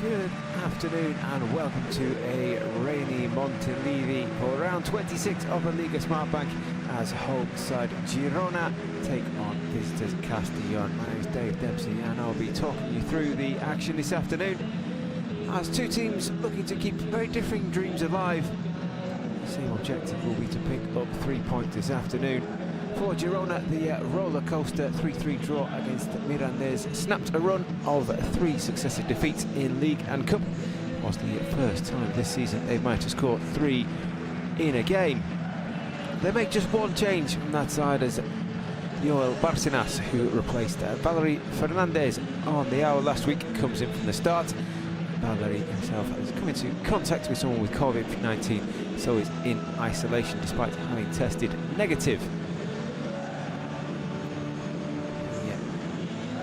Good afternoon and welcome to a rainy Montilivi for round 26 of the Liga Smartbank as home side Girona take on visitors Castellón. My name is Dave Dempsey and I'll be talking you through the action this afternoon as two teams looking to keep very differing dreams alive. The same objective will be to pick up 3 points this afternoon. For Girona, the roller coaster 3-3 draw against Mirandés snapped a run of 3 successive defeats in League and Cup. It was the first time this season they've managed to score 3 in a game. They make just one change from that side as Joel Barcenas, who replaced Valery Fernandez on the hour last week, comes in from the start. Valery himself has come into contact with someone with COVID-19, so is in isolation despite having tested negative.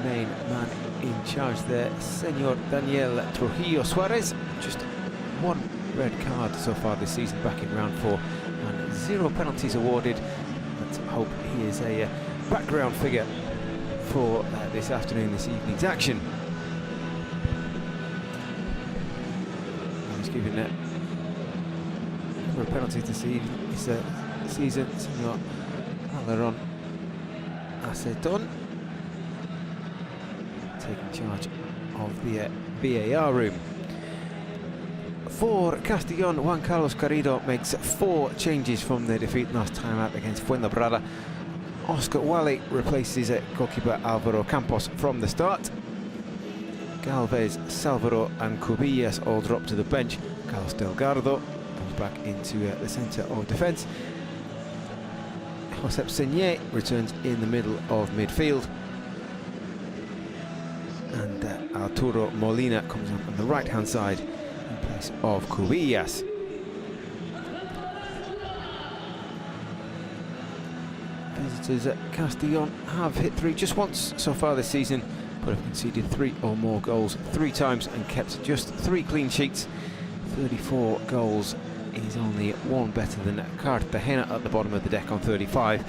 Main man in charge there, Senor Daniel Trujillo Suarez. Just one red card so far this season, back in round 4, and 0 penalties awarded. Let's hope he is a background figure for this evening's action. He's given a number of penalties this season. Senor Aleron Aceton taking charge of the VAR room. For Castellón, Juan Carlos Garrido makes 4 changes from their defeat last time out against Fuenlabrada. Oscar Wally replaces goalkeeper Alvaro Campos from the start. Galvez, Salvador and Cubillas all drop to the bench. Carlos Delgado comes back into the centre of defence. Josep Señé returns in the middle of midfield. And Arturo Molina comes on the right-hand side in place of Cubillas. Visitors at Castellón have hit 3 just once so far this season, but have conceded 3 or more goals 3 times and kept just 3 clean sheets. 34 goals is only 1 better than Cartagena at the bottom of the deck on 35.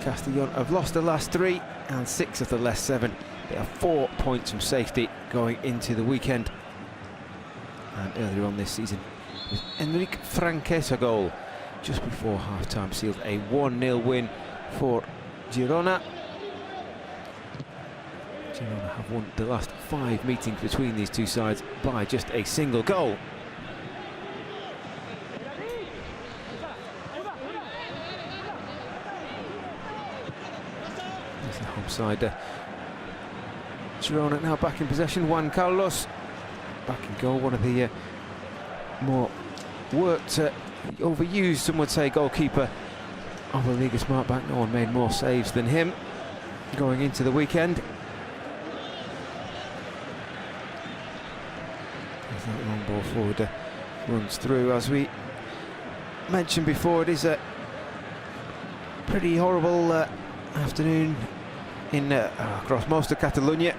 Castellón have lost the last 3 and 6 of the last 7. They are 4 points from safety going into the weekend. And earlier on this season, with Enrique Franquesa goal just before half-time sealed a 1-0 win for Girona. Girona have won the last 5 meetings between these two sides by just a single goal. There's the home side. Girona now back in possession. Juan Carlos back in goal. One of the more worked, overused, some would say, goalkeeper of the Liga Smartbank. No one made more saves than him going into the weekend. As that long ball forward runs through. As we mentioned before, it is a pretty horrible afternoon in across most of Catalonia.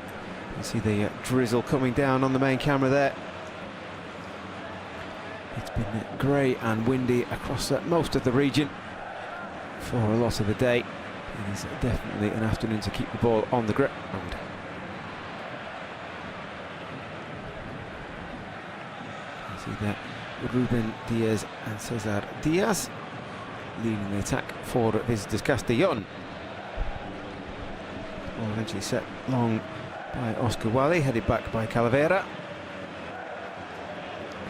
You see the drizzle coming down on the main camera there. It's been grey and windy across most of the region for a lot of the day. It is definitely an afternoon to keep the ball on the ground. You see that Ruben Diaz and Cesar Diaz leading the attack for visitors Castellón. Ball eventually set long by Oscar Wally, headed back by Calavera.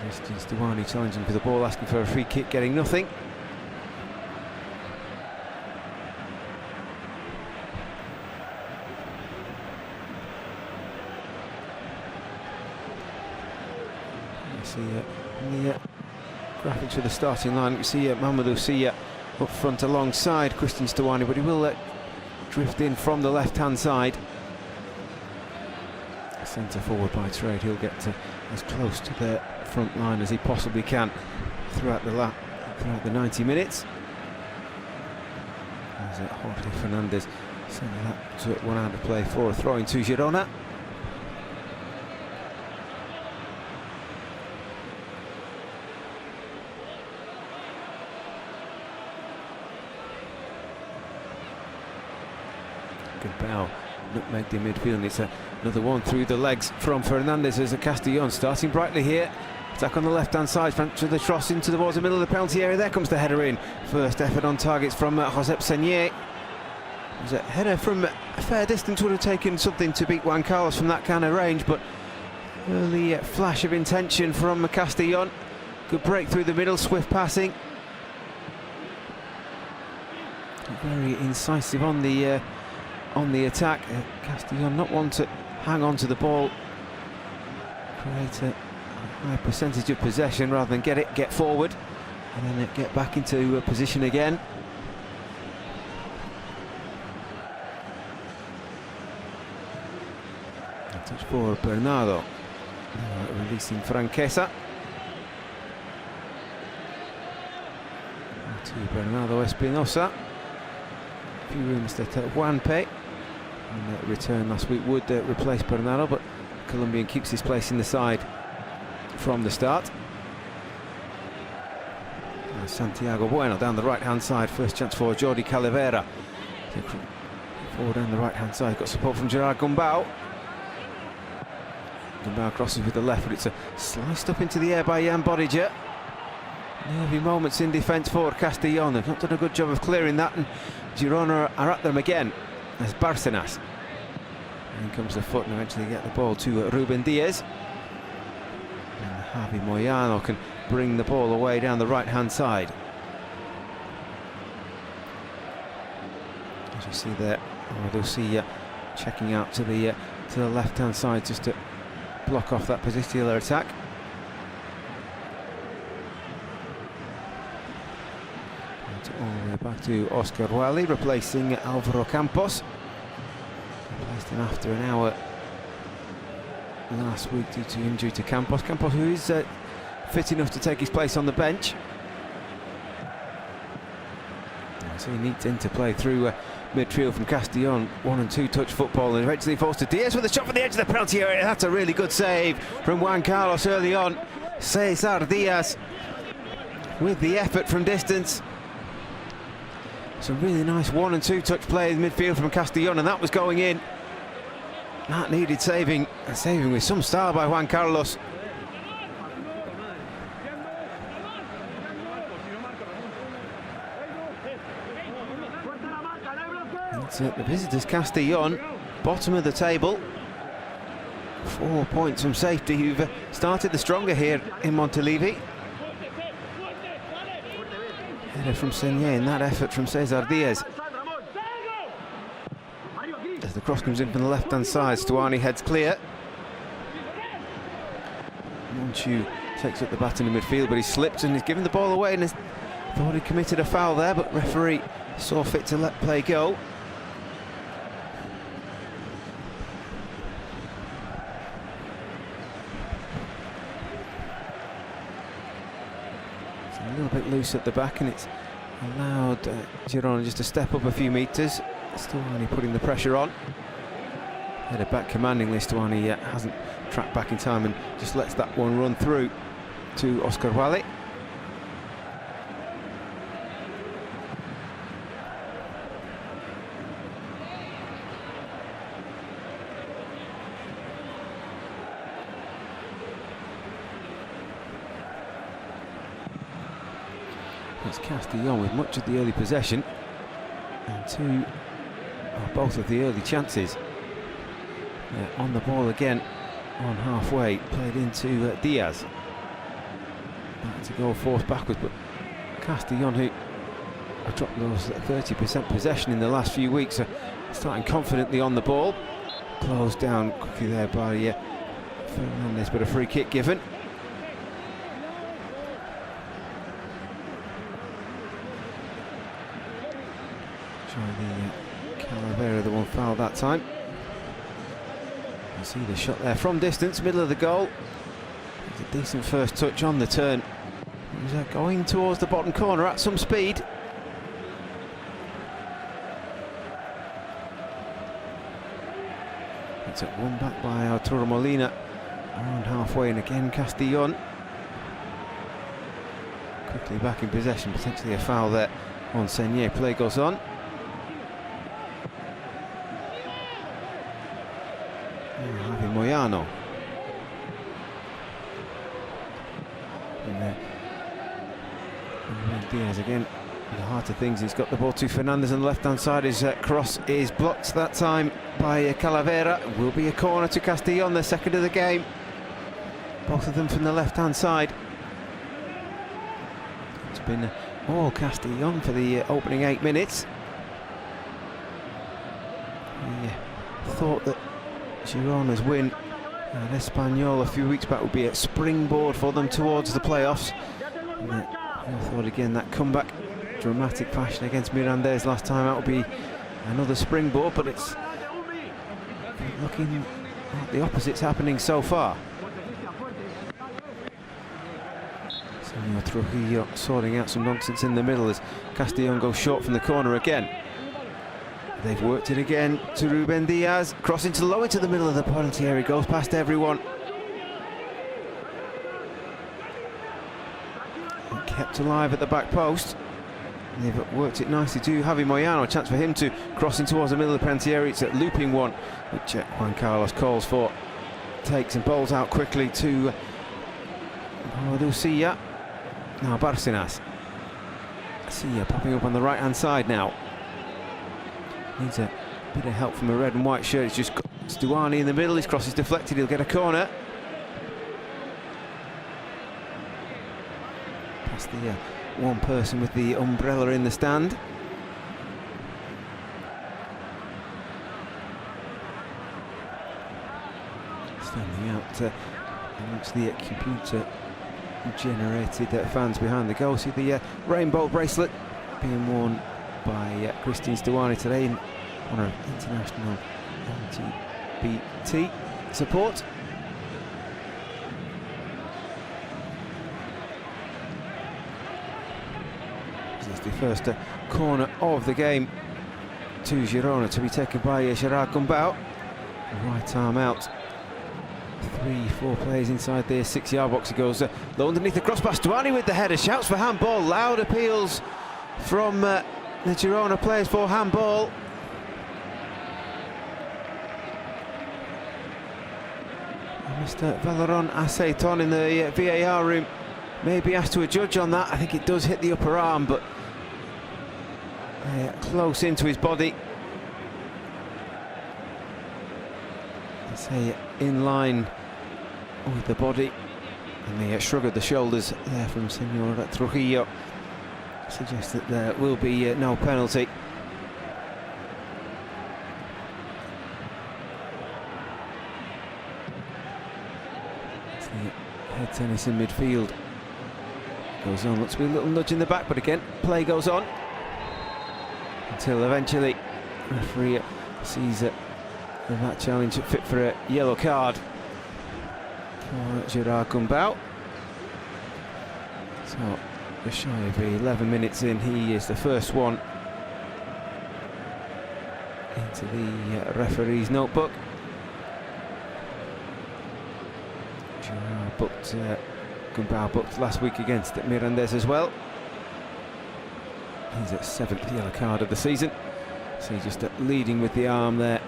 Christian Stuani challenging for the ball, asking for a free kick, getting nothing. You see in the graphics for the starting line, you see Mamadou Sia up front alongside Christian Stuani, but he will drift in from the left-hand side. Centre forward by trade, he'll get as close to the front line as he possibly can throughout the 90 minutes. There's Jorge Fernandez sending that to one-handed play for a throw into Girona. Good bow nutmeg the midfield, and it's another one through the legs from Fernandez as a Castellón starting brightly here. Attack on the left-hand side, to the cross into towards the middle of the penalty area. There comes the header in. First effort on targets from Josep Señé. It was a header from a fair distance, would have taken something to beat Juan Carlos from that kind of range, but early flash of intention from Castellón. Good break through the middle, swift passing. Very incisive on the attack. Castellón not one to hang on to the ball, create a high percentage of possession rather than get forward and then get back into position again. A touch for Bernardo, releasing Franquesa to Bernardo Espinosa. A few rumours that Juanpe, in return last week, would replace Bernardo, but the Colombian keeps his place in the side from the start. Santiago Bueno down the right-hand side. First chance for Jordi Calavera. Forward down the right-hand side. Got support from Gerard Gumbau. Gumbau crosses with the left, but it's sliced up into the air by Jan Bodiger. Nervy moments in defence for Castellón. They've not done a good job of clearing that, and Girona are at them again as Bárcenas. In comes the foot, and eventually get the ball to Ruben Diaz. And Javi Moyano can bring the ball away down the right-hand side. As you see there, they'll see checking out to the left-hand side just to block off that particular attack. All the way back to Oscar Wally, replacing Alvaro Campos. Replaced him after an hour last week due to injury to Campos. Campos, who is fit enough to take his place on the bench. So he needs interplay through midfield from Castellón. 1 and 2 touch football, and eventually falls to Diaz with a shot from the edge of the penalty area. That's a really good save from Juan Carlos early on. Cesar Diaz with the effort from distance. Some really nice 1 and 2 touch play in midfield from Castellón, and that was going in. That needed saving, and saving with some style by Juan Carlos. That's it, the visitors Castellón, bottom of the table. 4 points from safety, who've started the stronger here in Montilivi. Header from Señé, and that effort from Cesar Diaz. As the cross comes in from the left-hand side, Stuani heads clear. Monchu takes up the bat in the midfield, but he slipped and he's given the ball away, and has thought he committed a foul there, but referee saw fit to let play go. A little bit loose at the back, and it's allowed Girona just to step up a few metres. Stuani putting the pressure on. Headed back commandingly. Stuani hasn't tracked back in time and just lets that one run through to Oscar Wally. It's Castellón with much of the early possession and both of the early chances. On the ball again on halfway, played into Diaz. Back to goal, forced backwards, but Castellón, who have dropped those 30% possession in the last few weeks, are starting confidently on the ball. Closed down quickly there by Fernandez, but a free kick given. Calavera, the one foul that time. You see the shot there from distance, middle of the goal. It's a decent first touch on the turn. He's going towards the bottom corner at some speed. It's at one back by Arturo Molina, around halfway, and again Castellón quickly back in possession. Potentially a foul there on Señé. Play goes on. Happy Moyano. And Diaz again in the heart of things. He's got the ball to Fernandez on the left-hand side. His cross is blocked that time by Calavera. It will be a corner to Castellón, the second of the game. Both of them from the left-hand side. It's been all Castellón for the opening 8 minutes. We thought that Girona's win at Espanyol a few weeks back would be a springboard for them towards the playoffs. And I thought again that comeback, dramatic fashion against Mirandés last time, that would be another springboard, but it's looking like the opposite's happening so far. Senor Trujillo sorting out some nonsense in the middle as Castellón goes short from the corner again. They've worked it again to Ruben Diaz, crossing to low into the middle of the penalty area, goes past everyone. And kept alive at the back post. They've worked it nicely to Javi Moyano, a chance for him to cross in towards the middle of the penalty area. It's a looping one, which Juan Carlos calls for. Takes and bowls out quickly to Silla. Now Barcenas. Silla popping up on the right-hand side now. Needs a bit of help from a red and white shirt. It's just Stuani in the middle. His cross is deflected. He'll get a corner. Past the one person with the umbrella in the stand. Standing out amongst the computer-generated fans behind the goal. See the rainbow bracelet being worn by Christian Stuani today in honour of international LGBT support. This is the first corner of the game to Girona, to be taken by Gerard Gumbau. Right arm out. 3-4 players inside the 6-yard box. He goes low underneath the crossbar. Stuani with the header, shouts for handball. Loud appeals from the Girona players for handball. Mr. Valeron Aceiton in the VAR room may be asked to a judge on that. I think it does hit the upper arm, but close into his body. I say in line with the body, and the shrug of the shoulders there from Senor Trujillo suggests that there will be no penalty. It's the head tennis in midfield goes on. Looks to be a little nudge in the back, but again, play goes on until eventually the referee sees that challenge fit for a yellow card for Gerard Gumbau. So, just shy of 11 minutes in, he is the first one into the referee's notebook. Gerard booked, Gumbau booked last week against Mirandés as well. He's at 7th yellow card of the season, so he's just leading with the arm there.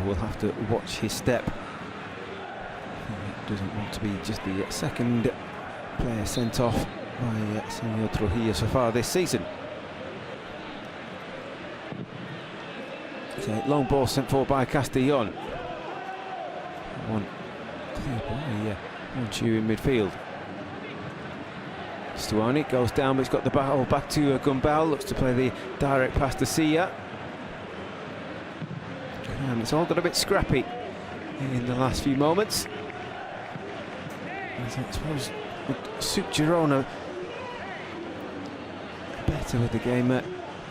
Will have to watch his step. He doesn't want to be just the second player sent off by Senor Trujillo so far this season. It's a long ball sent forward by Castellón. One Chew in midfield. Stuani goes down, but he's got the ball back to Gumbau. Looks to play the direct pass to Silla. And it's all got a bit scrappy in the last few moments. I suppose would suit Girona better with the game a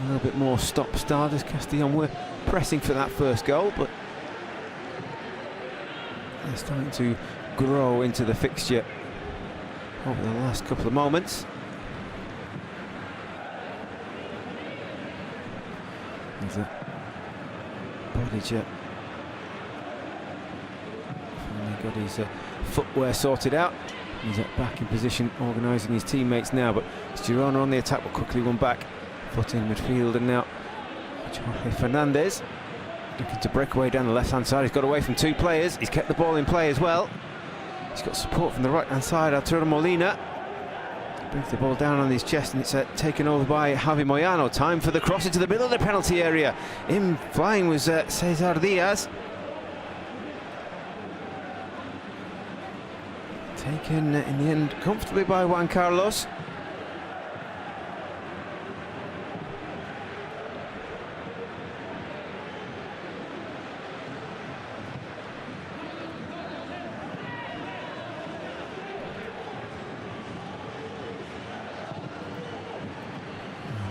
little bit more stop-start, as Castellón were pressing for that first goal, but they're starting to grow into the fixture over the last couple of moments. There's a Bodiger finally got his footwear sorted out. He's back in position, organising his teammates now, but it's Girona on the attack, but quickly won back. Foot in midfield, and now Jorge Fernandez looking to break away down the left-hand side. He's got away from two players. He's kept the ball in play as well. He's got support from the right-hand side. Arturo Molina brings the ball down on his chest, and it's taken over by Javi Moyano. Time for the cross into the middle of the penalty area. In flying was Cesar Diaz. Taken in the end comfortably by Juan Carlos.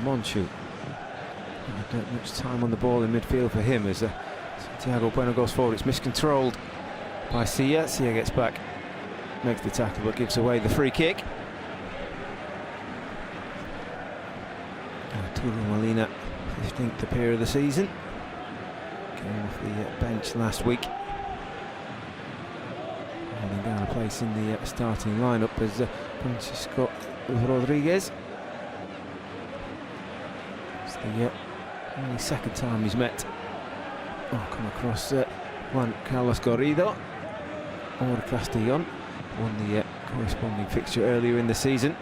Monchu. Not much time on the ball in midfield for him as Santiago Bueno goes forward. It's miscontrolled by Sia. Sia gets back, makes the tackle, but gives away the free kick. Arturo Molina, 15th appear of the season. Came off the bench last week. Holding down a place in the starting lineup as Francisco Rodriguez. The only second time he's met come across Juan Carlos Garrido or Castellón. Won the corresponding fixture earlier in the season.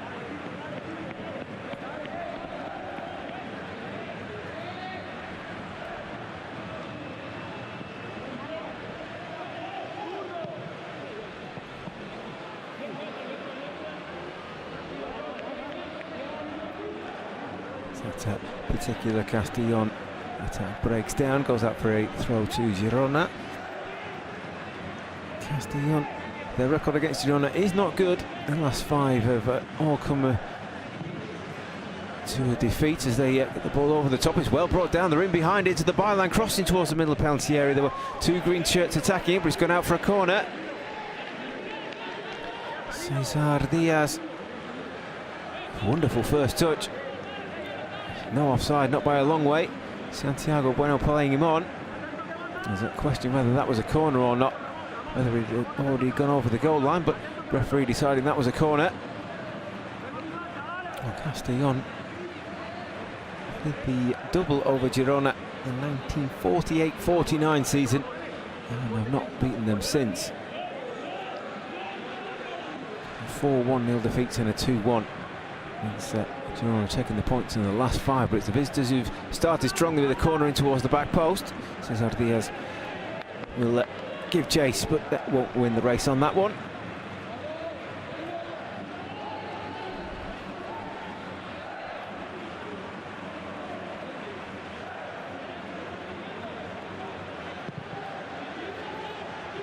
That particular Castellón attack breaks down, goes out for a throw to Girona. Castellón, their record against Girona is not good. The last five have all come to a defeat as they get the ball over the top. It's well brought down, they're in behind it to the byline, crossing towards the middle of the penalty area. There were two green shirts attacking it, but he's gone out for a corner. Cesar Diaz, wonderful first touch. No offside, not by a long way. Santiago Bueno playing him on. There's a question whether that was a corner or not, whether he'd already gone over the goal line, but referee deciding that was a corner. Well, Castellón did the double over Girona in 1948-49 season, and have not beaten them since. 4-1-0 defeats and a 2-1. It's Girona taking the points in the last five, but it's the visitors who've started strongly with a corner in towards the back post. Cesar Diaz will give chase, but that won't win the race on that one.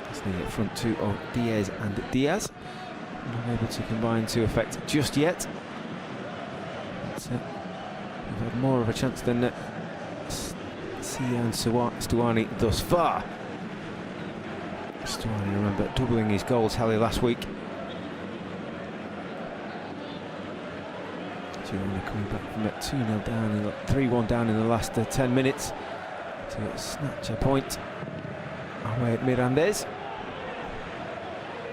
It's the front two of Diaz and Diaz. Not able to combine to effect just yet. We've had more of a chance than Sian Stuani thus far. Stuani, remember, doubling his goal tally last week. Girona coming back from that 2-0 down, 3-1 down in the last 10 minutes to snatch a point away at Mirandes.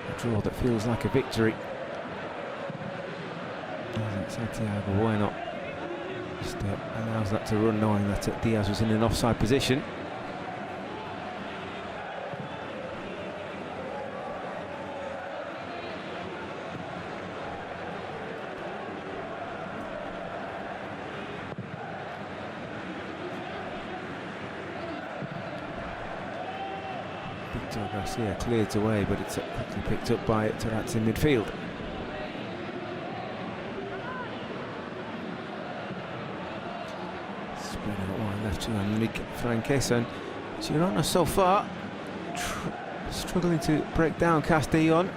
A draw that feels like a victory. Santiago Bueno just allows that to run, knowing that Diaz was in an offside position. Victor Garcia cleared away, but it's quickly picked up by Taraz in midfield. Left to Enrique Franquesa. Girona so far struggling to break down Castellón.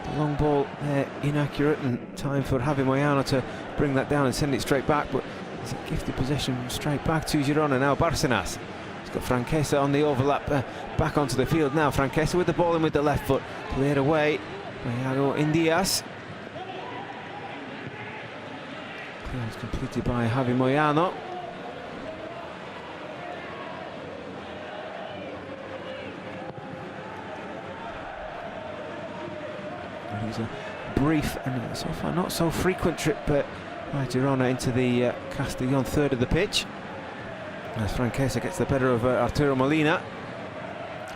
The long ball there inaccurate, and time for Javi Moyano to bring that down and send it straight back, but it's a gifted possession straight back to Girona now. Bárcenas, he's got Franquesa on the overlap, back onto the field now. Franquesa with the ball in with the left foot, cleared away. Moyano in Diaz. Clearance completed by Javi Moyano. He's brief and so far not so frequent trip by Girona into the Castellón third of the pitch. As Franquesa gets the better of Arturo Molina.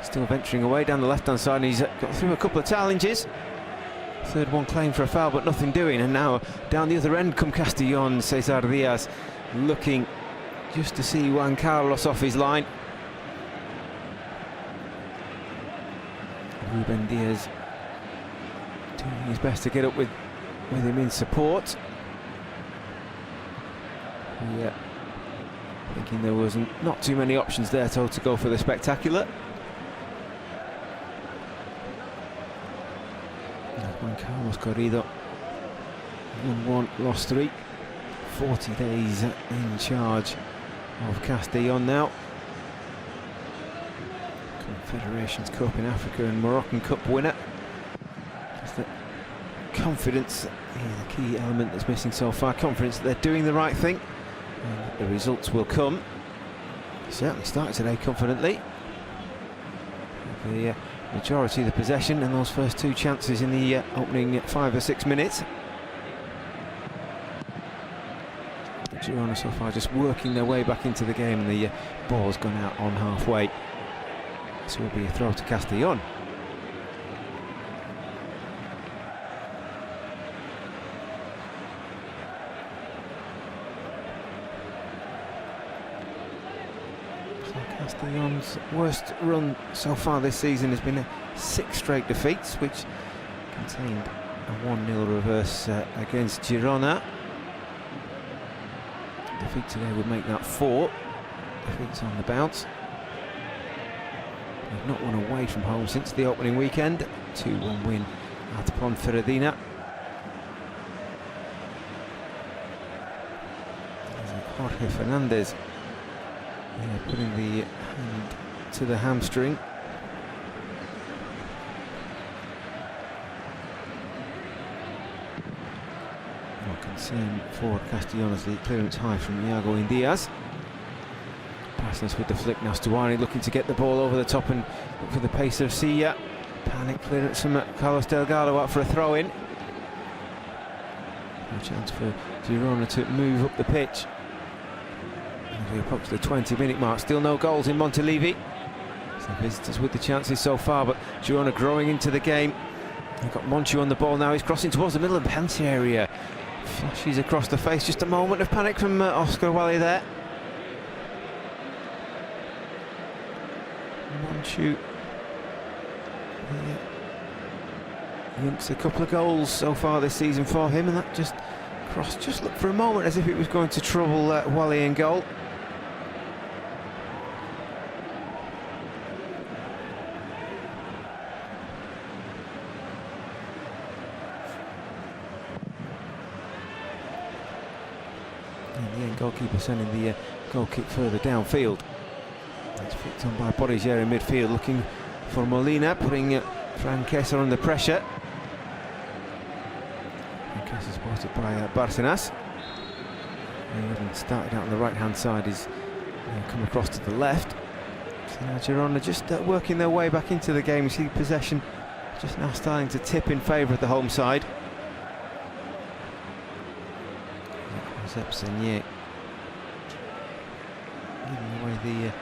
Still venturing away down the left-hand side, and he's got through a couple of challenges. Third one claimed for a foul, but nothing doing. And now down the other end come Castellón. Cesar Diaz looking just to see Juan Carlos off his line. Ruben Diaz doing his best to get up with him in support. Yeah, thinking there was not too many options there to go for the spectacular. Juan Carlos Corrido won 1, lost 3. 40 days in charge of Castellón now. Confederations Cup in Africa and Moroccan Cup winner. Just the confidence, the key element that's missing so far. Confidence that they're doing the right thing and that the results will come. Certainly started today confidently. The majority of the possession and those first 2 chances in the opening 5 or 6 minutes. Girona so far just working their way back into the game, and the ball's gone out on halfway. So it will be a throw to Castellón. Castellón's worst run so far this season has been 6 straight defeats, which contained a 1-0 reverse against Girona. Defeat today would make that 4 defeats on the bounce. They've not won away from home since the opening weekend. 2-1 win at Ponferradina. Jorge Fernandez putting the hand to the hamstring. No concern for Castellón as the clearance high from Iago Diaz. Passing us with the flick now. Stuani looking to get the ball over the top and look for the pace of Silla. Panic clearance from Carlos Delgado out for a throw-in. No chance for Girona to move up the pitch. As we approach the 20-minute mark, still no goals in Montilivi. So visitors with the chances so far, but Girona growing into the game. They've got Monchu on the ball now. He's crossing towards the middle of the penalty area. Flashes across the face. Just a moment of panic from Oscar Wally there. Monchu. Yinks a couple of goals so far this season for him, and that just looked for a moment as if it was going to trouble Wally in goal. In the end, goalkeeper sending the goal kick further downfield. It's picked on by Bodiger in midfield, looking for Molina, putting Franquesa under pressure. Franquesa spotted by Barcenas. And started out on the right-hand side, he's come across to the left. So now Girona just working their way back into the game. We see possession just now starting to tip in favour of the home side. Josep Seigné giving away the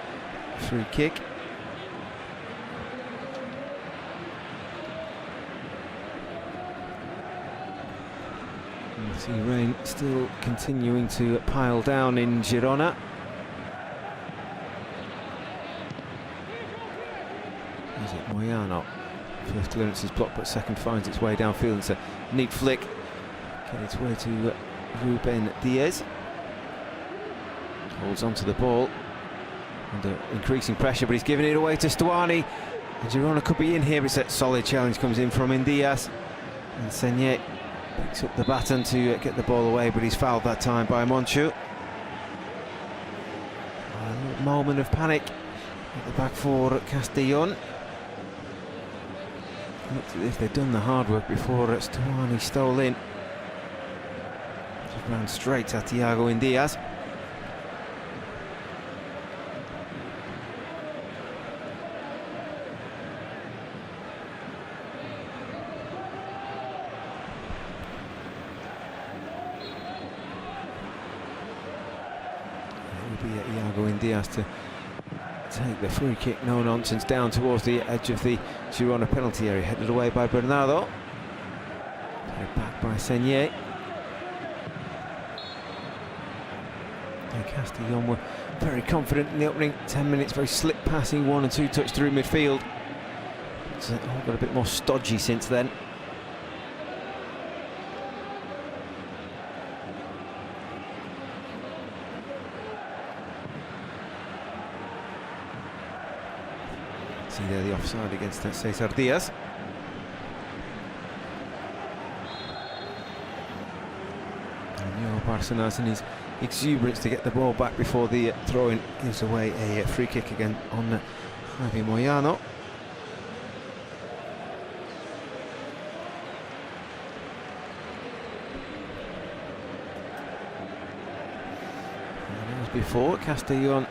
free kick. You see rain still continuing to pile down in Girona. Is it Moyano? First clearance is blocked, but second finds its way downfield. It's a neat flick. Get its way to Ruben Diaz. Holds onto the ball. Under increasing pressure, but he's giving it away to Stuani. And Girona could be in here. It's a solid challenge comes in from Diaz. And Seigné picks up the baton to get the ball away, but he's fouled that time by Monchu. A little moment of panic at the back for Castellón. Looked as if they'd done the hard work before Stuani stole in. Just ran straight at Iago Diaz. Maybe Iago Indias to take the free kick, no nonsense, down towards the edge of the Girona penalty area, headed away by Bernardo. Played back by Senier. Castellón were very confident in the opening 10 minutes, very slick passing, 1 and 2 touch through midfield. It's all got a bit more stodgy since then. See there the offside against Cesar Diaz. And Barcenas in his exuberance to get the ball back before the throw-in gives away a free kick again on Javi Moyano. And as before, Castellón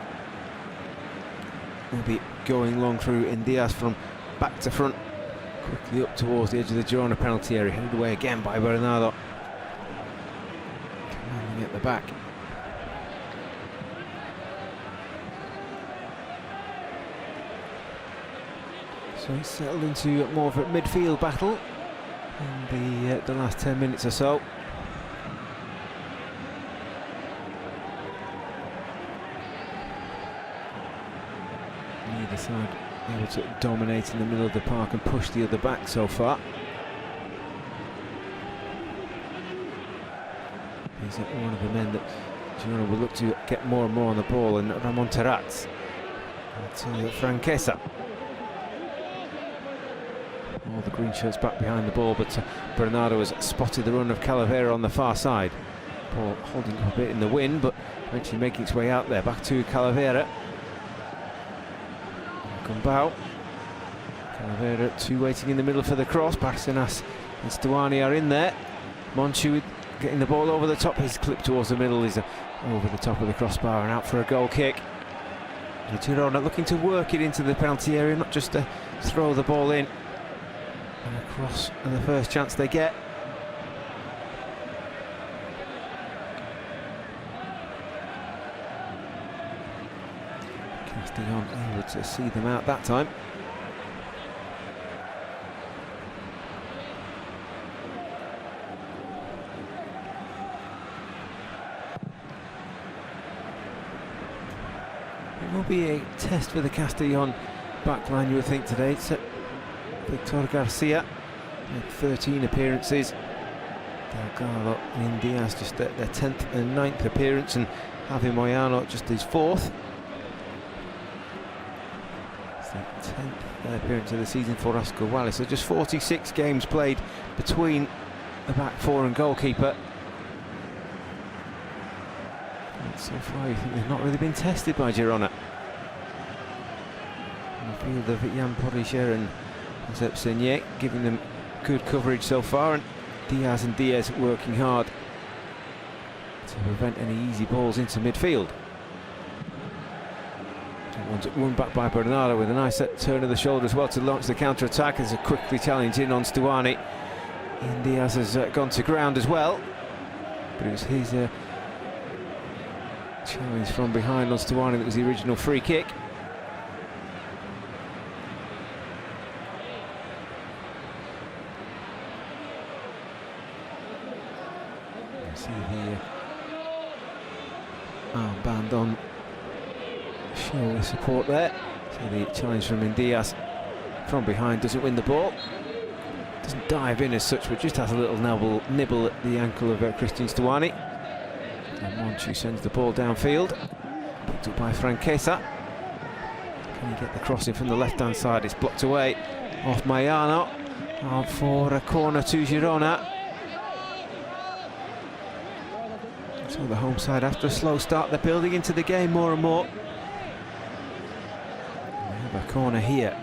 will be going long through in Diaz from back to front, quickly up towards the edge of the Girona penalty area, headed away again by Bernardo. Commanding at the back. So he's settled into more of a midfield battle in the last 10 minutes or so. Neither side able to dominate in the middle of the park and push the other back so far. He's one of the men that Girona will look to get more and more on the ball, and Ramon Terraz to Franquesa. All the green shirts back behind the ball, but Bernardo has spotted the run of Calavera on the far side. Ball holding up a bit in the wind, but eventually making its way out there. Back to Calavera. Gumbau. Calavera, 2 waiting in the middle for the cross. Barcenas and Stuani are in there. Monchu getting the ball over the top. He's clipped towards the middle. He's over the top of the crossbar and out for a goal kick. Girona looking to work it into the penalty area, not just to throw the ball in. And across the first chance they get. Castellón able to see them out that time. It will be a test for the Castellón backline, you would think, today. It's Victor Garcia, 13 appearances. Delgado and Diaz just their 10th and 9th appearance, and Javi Moyano just his 4th. It's the 10th appearance of the season for Oscar Wallace. So just 46 games played between the back four and goalkeeper. And so far, you think they've not really been tested by Girona. In the field of Jan Porischer and Josep Senyek giving them good coverage so far, and Diaz and Diaz working hard to prevent any easy balls into midfield. One back by Bernardo with a nice turn of the shoulder as well to launch the counter-attack as a quickly challenge in on Stuani. And Diaz has gone to ground as well, but it was his challenge from behind on Stuani that was the original free kick. See the armband on shoulder support there. So the challenge from Diaz from behind doesn't win the ball, doesn't dive in as such, but just has a little nibble at the ankle of Christian Stuani. And Monchu sends the ball downfield, picked up by Franquesa. Can he get the crossing from the left hand side? It's blocked away off Moyano. Out for a corner to Girona. So the home side, after a slow start, they're building into the game more and more. We have a corner here.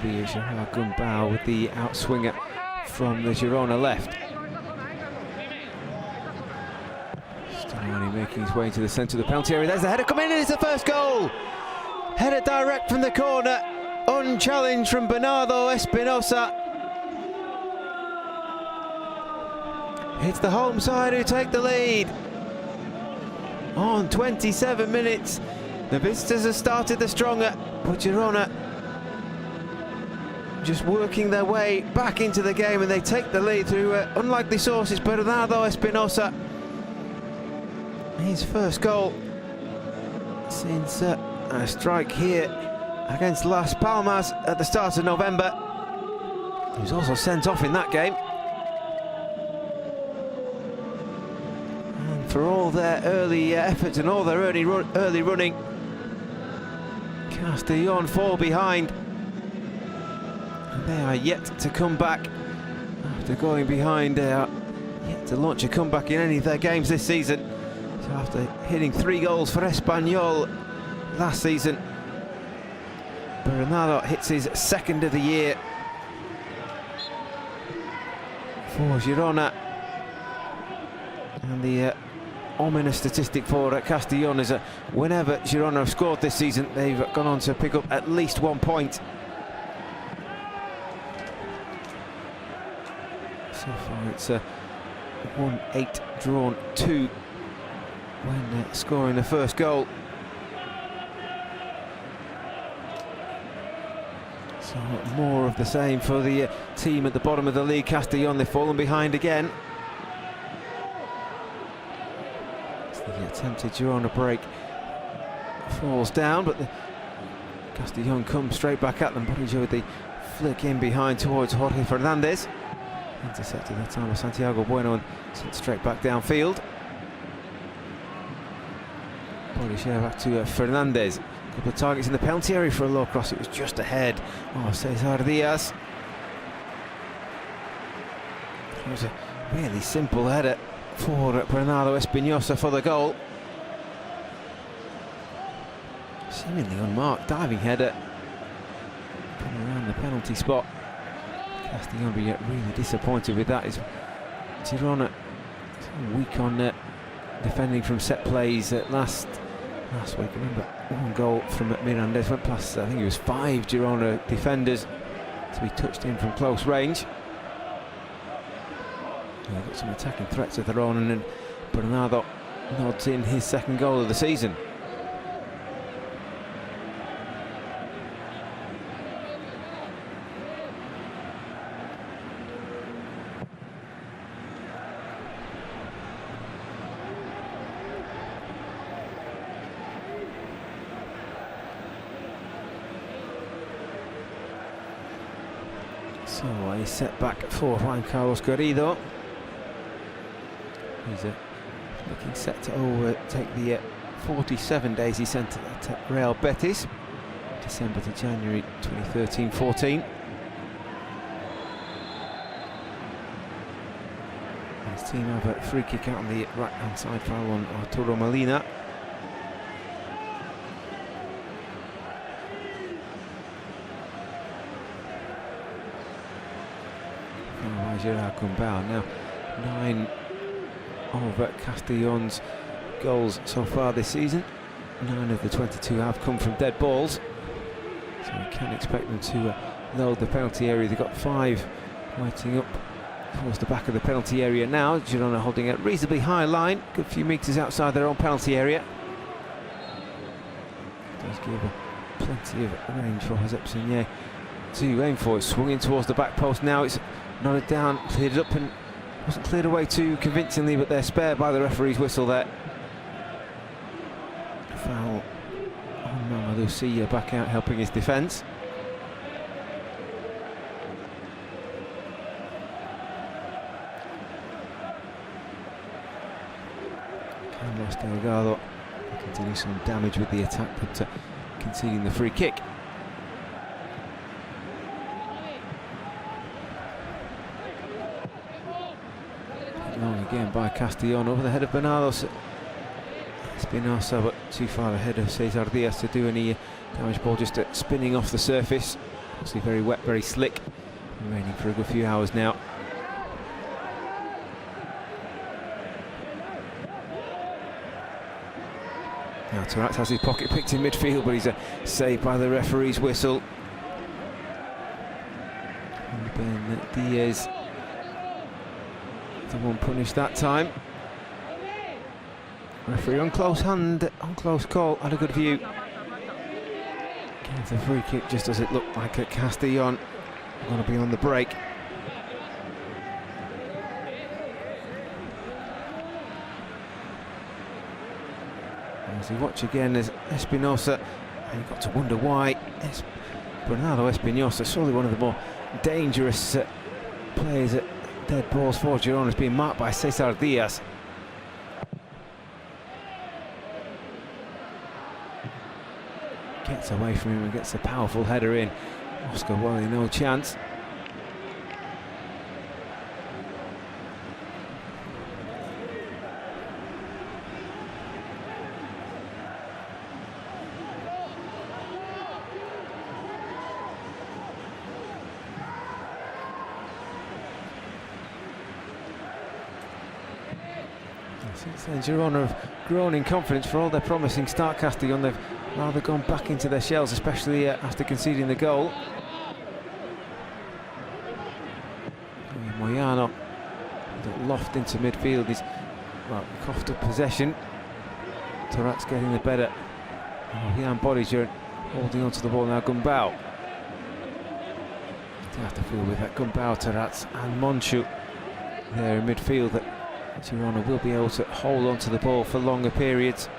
Maybe Gerard Gumbau with the outswinger from the Girona left. Stuani making his way into the centre of the penalty area. There's the header coming in, it's the first goal! Header direct from the corner, unchallenged from Bernardo Espinosa. It's the home side who take the lead. On 27 minutes, the visitors have started the stronger, but Girona just working their way back into the game, and they take the lead through unlikely sources. Bernardo Espinosa, his first goal since a strike here against Las Palmas at the start of November. He was also sent off in that game. And for all their early efforts and all their early running, Castellón fall behind. And they are yet to come back. After going behind, they are yet to launch a comeback in any of their games this season. So after hitting 3 goals for Espanyol last season, Bernardo hits his second of the year for Girona. And the ominous statistic for Castellón is that whenever Girona have scored this season, they've gone on to pick up at least 1 point. So far it's 1-8 drawn 2 when scoring the first goal. So more of the same for the team at the bottom of the league. Castellón, they've fallen behind again. As the attempted Girona break falls down, but the Castellón comes straight back at them. Barijo with the flick in behind towards Jorge Fernandez. Intercepted that time by Santiago Bueno and sent straight back downfield. Body share back to Fernandez. Couple of targets in the penalty area for a low cross. It was just ahead of Cesar Diaz. It was a really simple header for Bernardo Espinosa for the goal. Seemingly unmarked diving header coming around the penalty spot. Castellón will get really disappointed with that. Is Girona weak on defending from set plays last week. Remember, 1 goal from Mirandes went past, I think it was 5 Girona defenders to be touched in from close range. They've got some attacking threats of their own, and then Bernardo nods in his second goal of the season. So a setback for Juan Carlos Garrido. He's looking set to overtake the 47 days he spent at Real Betis, December to January 2013-14. His team have a free kick out on the right-hand side, foul on Arturo Molina. Gerard Cumbao. Now 9 of Castellón's goals so far this season. 9 of the 22 have come from dead balls, so we can expect them to load the penalty area. They've got 5 waiting up towards the back of the penalty area now. Girona holding a reasonably high line, good few metres outside their own penalty area. Does give plenty of range for Josep Suñé to aim for. It's swung in towards the back post now. It's nodded down, cleared it up, and wasn't cleared away too convincingly, but they're spared by the referee's whistle there. Foul on Mamadou Sy, back out helping his defence. Carlos Delgado continuing some damage with the attack, but conceding the free kick. Long again by Castellón over the head of Bernardo Espinosa, but too far ahead of Cesar Diaz to do any damage. Ball just spinning off the surface. Obviously very wet, very slick. Raining for a good few hours now. Now Tarat has his pocket picked in midfield, but he's saved by the referee's whistle. And Ben Diaz Someone punished that time. Referee on close hand, on close call, had a good view. Gets a free kick just as it looked like at Castellón. Going to be on the break. As we watch again, there's Espinosa, and you've got to wonder why. Bernardo Espinosa, surely one of the more dangerous players at dead balls for Girona, is being marked by Cesar Diaz. Gets away from him and gets a powerful header in. Oscar Wally, no chance. Since then, Girona have grown in confidence. For all their promising start, Castellón, they've rather gone back into their shells, especially after conceding the goal. Moyano, loft into midfield, he's coughed up possession. Tarat's getting the better. Jan Bodiger holding onto the ball now. Gumbau. They have to feel with that. Gumbau, Tarat and Monchu there in midfield. That Girona will be able to hold onto the ball for longer periods.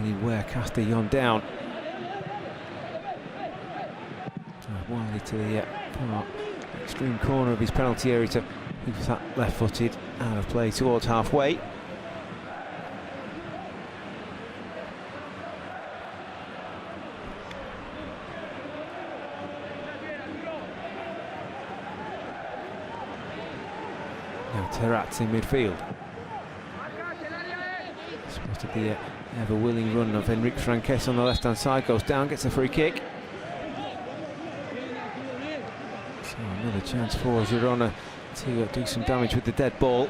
Really wear Castellón down. Wildly to the extreme corner of his penalty area to move that left-footed out of play towards halfway. Now Terraz in midfield. Spotted the ever-willing run of Enrique Franquez on the left-hand side, goes down, gets a free kick. So another chance for Girona to do some damage with the dead ball.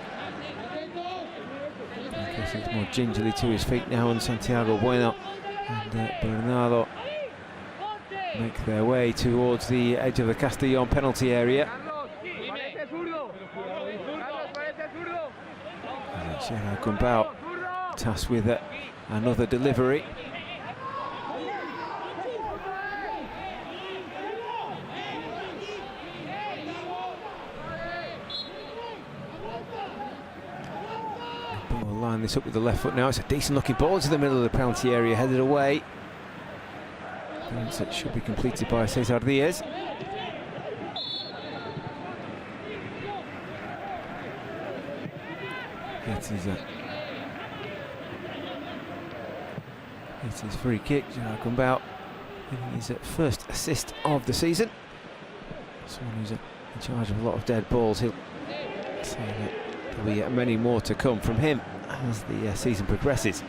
Franquez is more gingerly to his feet now, and Santiago Bueno and Bernardo make their way towards the edge of the Castellón penalty area. Gerard Gumbau tasked with another delivery. We'll line this up with the left foot now. It's a decent looking ball to the middle of the penalty area, headed away. It should be completed by Cesar Diaz. It's his free kick. Gerard Gumbau getting his first assist of the season. Someone who's in charge of a lot of dead balls. He'll say that there'll be many more to come from him as the season progresses.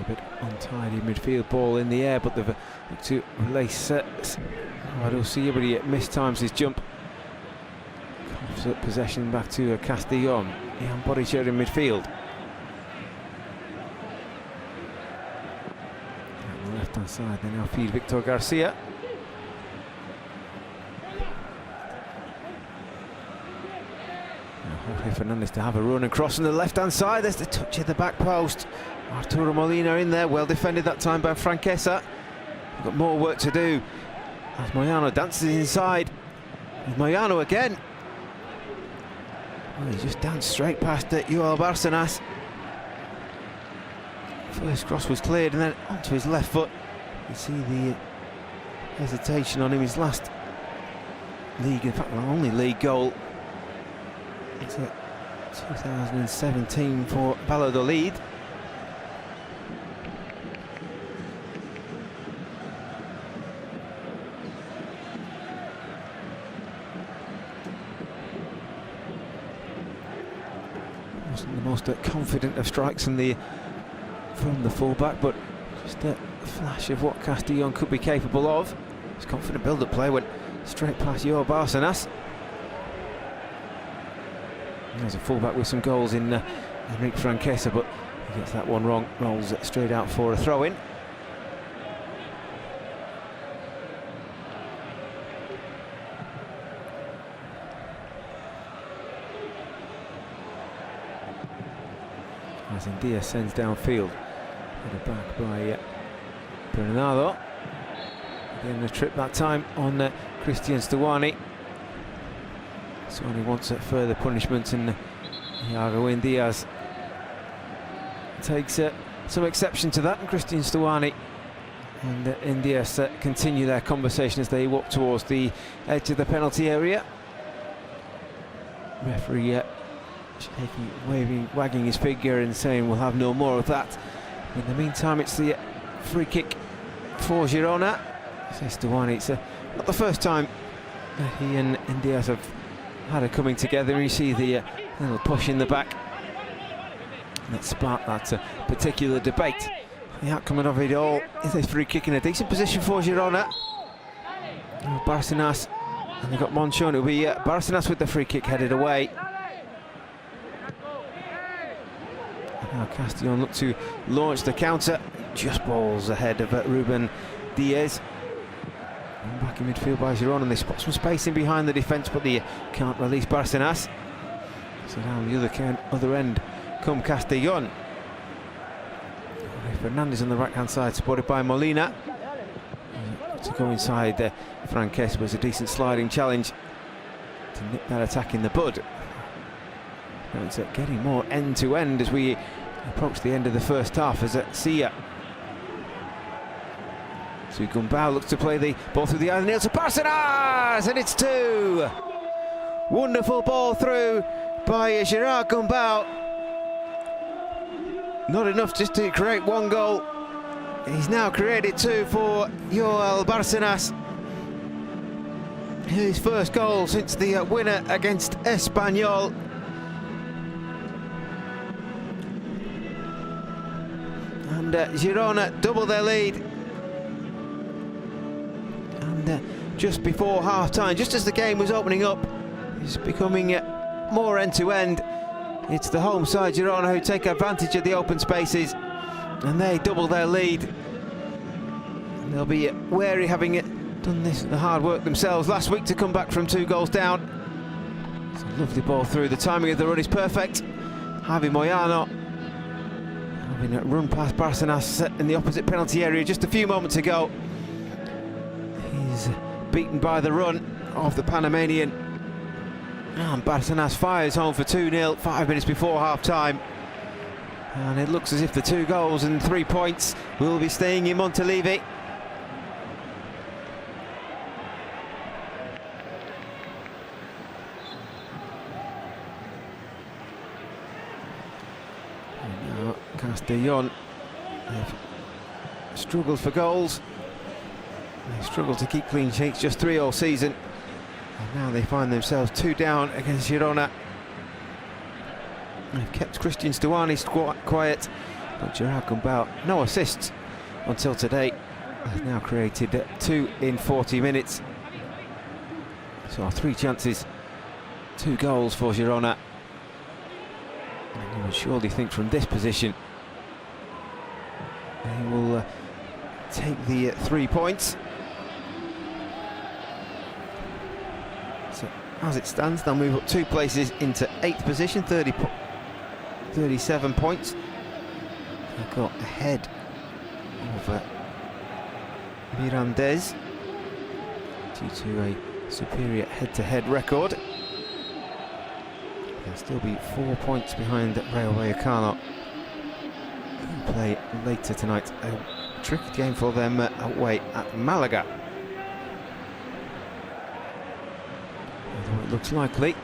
A bit untidy midfield ball in the air, but they've looked to release Arosia, but he mistimes his jump. Coughs up possession back to Castellón. Jan Bodiger in midfield. On the left hand side, they now feed Victor Garcia. Jorge Fernandez to have a run and cross on the left hand side. There's the touch at the back post. Arturo Molina in there, well defended that time by Franquesa. We've got more work to do as Moyano dances inside. And Moyano again. Well, he just danced straight past Joel Bárcenas. First cross was cleared and then onto his left foot. You see the hesitation on him. His last league, in fact, the only league goal. It's at 2017 for Valladolid. Wasn't the most confident of strikes from the fullback, but just a flash of what Castellón could be capable of. His confident build-up play when straight past your Barcenas. There's a fullback with some goals in Enrique Franquesa, but he gets that one wrong, rolls it straight out for a throw-in. As India sends downfield, headed back by Bernardo. Again a trip that time on Christian Stuani. Stuani wants a further punishment, and Iago Diaz takes some exception to that, and Christian Stuani and India continue their conversation as they walk towards the edge of the penalty area. Referee shaking, waving, wagging his finger and saying we'll have no more of that. In the meantime, it's the free kick for Girona. Says Stuani, it's not the first time he and Diaz have had a coming together, and you see the little push in the back that sparked that particular debate. The outcome of it all is a free kick in a decent position for Girona. Barcenas, and they've got Monchon. It'll be Barcenas with the free kick headed away. Now Castellón look to launch the counter, just balls ahead of Ruben Diaz. And back in midfield by Girona, and they spot some space in behind the defence, but they can't release Barcenas. So down the other end come Castellón. Fernandez on the right-hand side, supported by Molina. To go inside Franquesa was a decent sliding challenge to nip that attack in the bud. Now it's getting more end-to-end as we approach the end of the first half, as Sia to Gumbau looks to play the ball through the eye of the nail to Barcenas, and it's 2. Wonderful ball through by Gerard Gumbau. Not enough just to create one goal. He's now created 2 for Joel Barcenas. His first goal since the winner against Espanyol. And Girona double their lead. And just before half-time, just as the game was opening up, it's becoming more end-to-end. It's the home side, Girona, who take advantage of the open spaces, and they double their lead. And they'll be wary, having done the hard work themselves last week to come back from 2 goals down. It's a lovely ball through. The timing of the run is perfect. Javi Moyano having run past Barcenas in the opposite penalty area just a few moments ago. He's beaten by the run of the Panamanian. And Barcenas fires home for 2-0 5 minutes before half-time. And it looks as if the 2 goals and 3 points will be staying in Montilivi. And now Castellón have struggled for goals. They've struggled to keep clean sheets, just 3 all season. And now they find themselves 2 down against Girona. They've kept Christian Stuani quiet, but Gerard Gumbau, no assists until today, has now created 2 in 40 minutes. So 3 chances, 2 goals for Girona. And you would surely think from this position they will take the 3 points. So as it stands, they'll move up 2 places into 8th position, 37 points. They've got ahead of Mirandés due to a superior head-to-head record. They'll still be 4 points behind Rayo Vallecano, who play later tonight. A tricky game for them away at Malaga. Although it looks likely,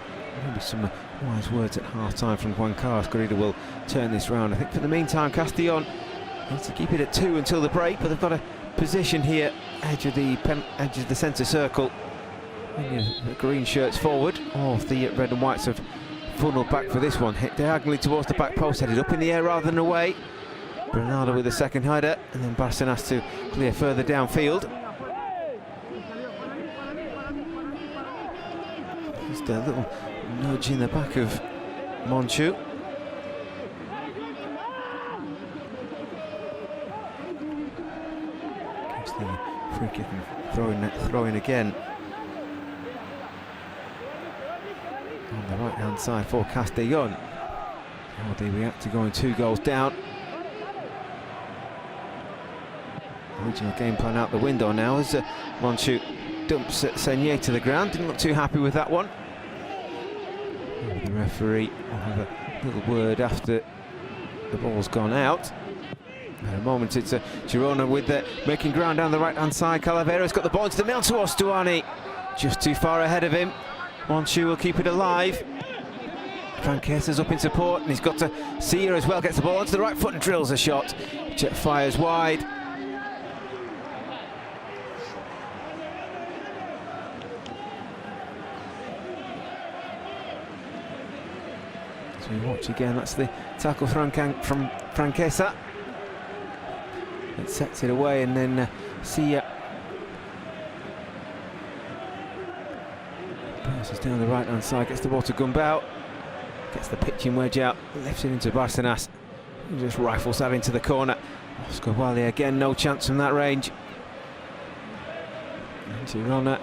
maybe some wise words at half-time from Juan Carlos Garrido will turn this round. I think for the meantime, Castellón needs to keep it at 2 until the break, but they've got a position here, edge of the centre circle. The green shirts forward, of the red and whites have funneled back for this one. Hit diagonally towards the back post, headed up in the air rather than away. Bernardo with the second header, and then Barcenas to clear further downfield. Just a little nudge in the back of Monchu. Gets the free kick and throwing again. On the right hand side for Castellón. How they react to going 2 goals down. Original game plan out the window now as Monchu dumps Senier to the ground. Didn't look too happy with that one. The referee will have a little word after the ball's gone out. At a moment it's Girona with making ground down the right hand side. Calavera's got the ball into the middle towards Stuani. Just too far ahead of him. Monchu will keep it alive. Franquesa's up in support, and he's got to Sia as well. Gets the ball onto the right foot and drills a shot. Jet fires wide. As we watch again, that's the tackle from Franquesa. It sets it away, and then Sia passes down the right hand side, gets the ball to Gumbau. Gets the pitching wedge out, lifts it into Barcenas, and just rifles that into the corner. Oscar Wally again, no chance from that range. And Girona,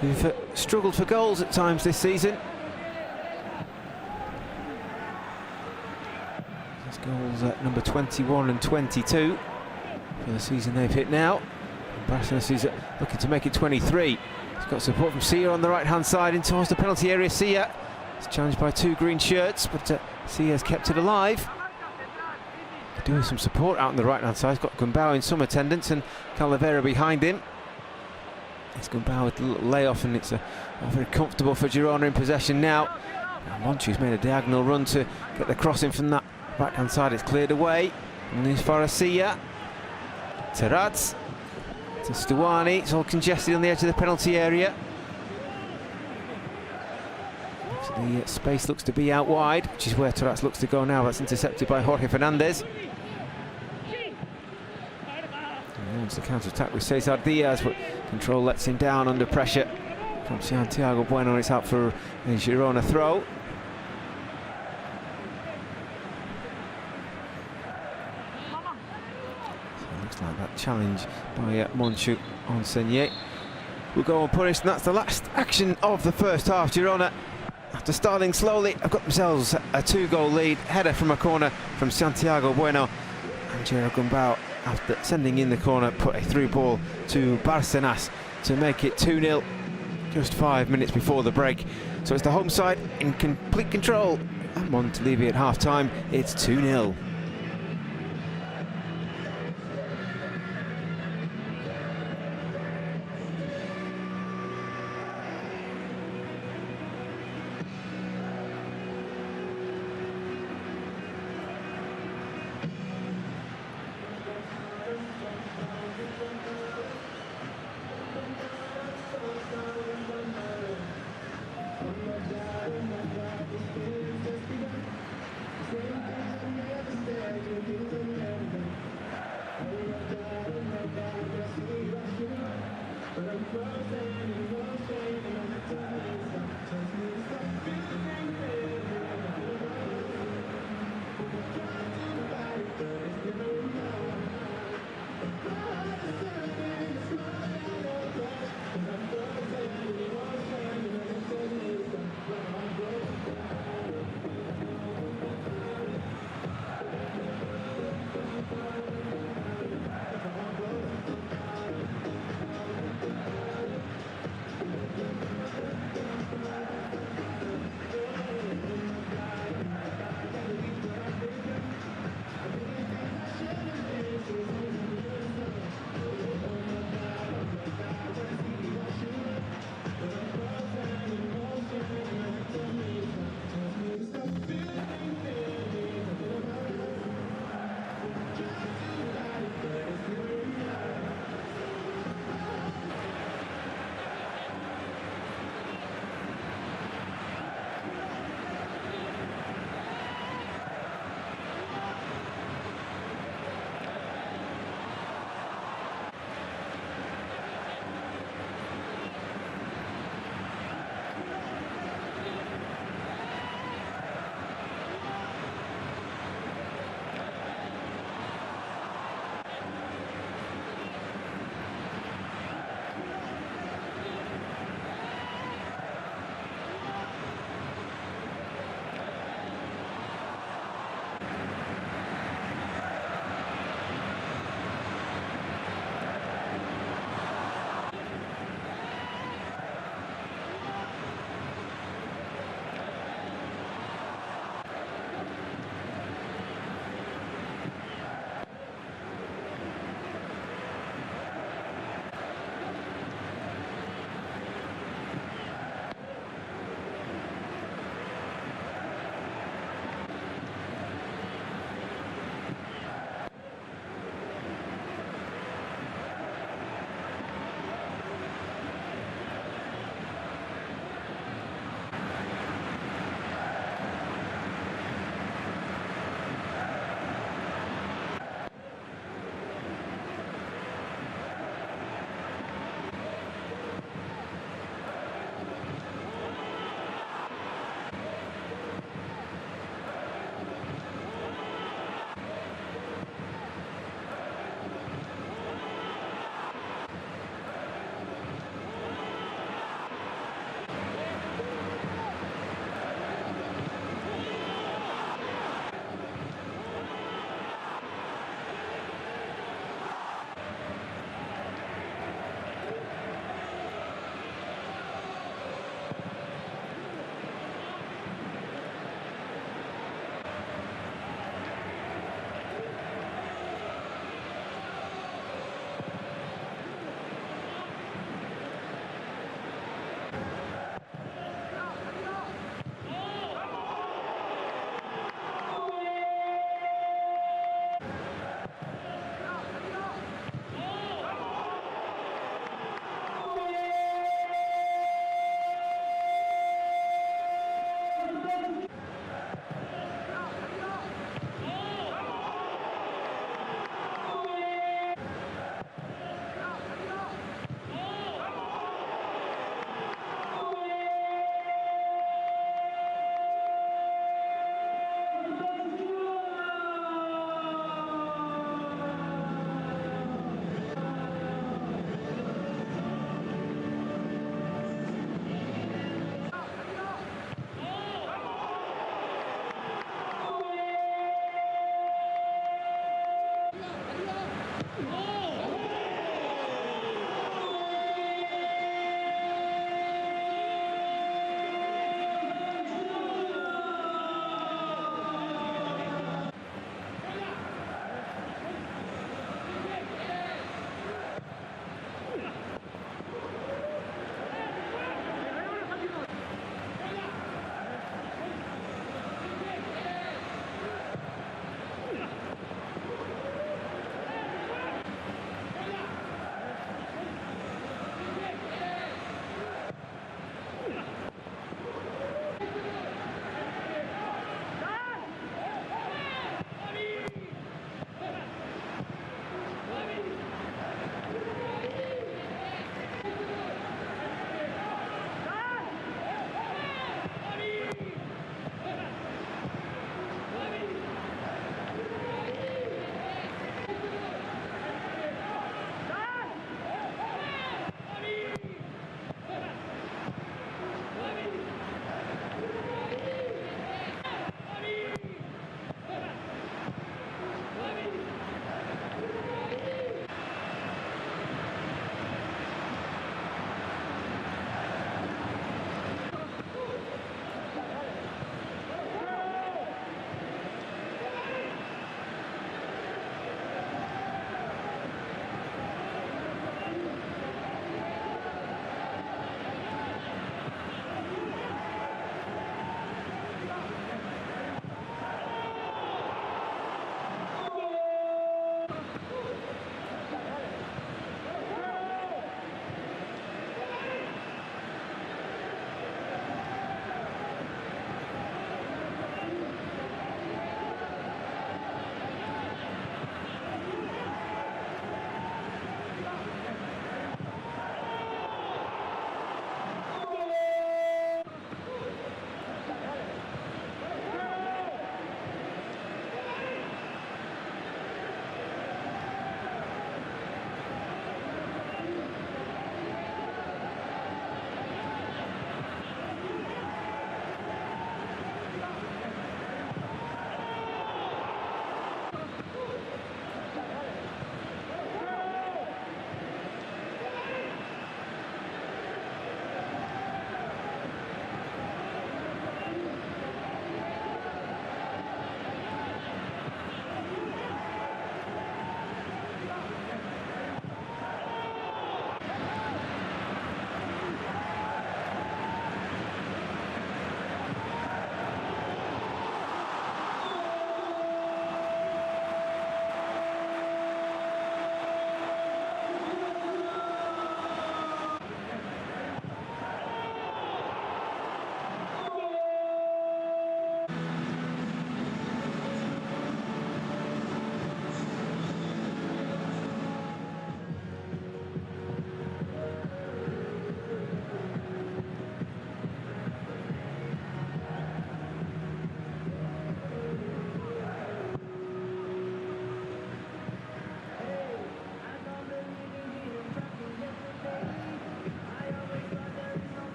who've struggled for goals at times this season. There's goals at number 21 and 22 for the season they've hit now. Barcenas is looking to make it 23. He's got support from Sia on the right hand side in towards the penalty area. Sia. It's challenged by 2 green shirts, but Sia's kept it alive. Doing some support out on the right hand side. He's got Gumbau in some attendance and Calavera behind him. It's Gumbau with a little layoff, and it's not very comfortable for Girona in possession now. Monchu's made a diagonal run to get the crossing from that right hand side. It's cleared away. And as far as Sia. Taraz to Stuani. It's all congested on the edge of the penalty area. The space looks to be out wide, which is where Taraz looks to go now. That's intercepted by Jorge Fernandez. And wants the counter-attack with Cesar Diaz, but control lets him down under pressure from Santiago Bueno. It's out for a Girona throw. So it looks like that challenge by Monchu on Senier will go unpunished, and that's the last action of the first half. Girona, after starting slowly, have got themselves a 2-goal lead. Header from a corner from Santiago Bueno, and Gerard Gumbau, after sending in the corner, put a through ball to Barcenas to make it 2-0 just 5 minutes before the break. So it's the home side in complete control at Montilivi at half-time. It's 2-0.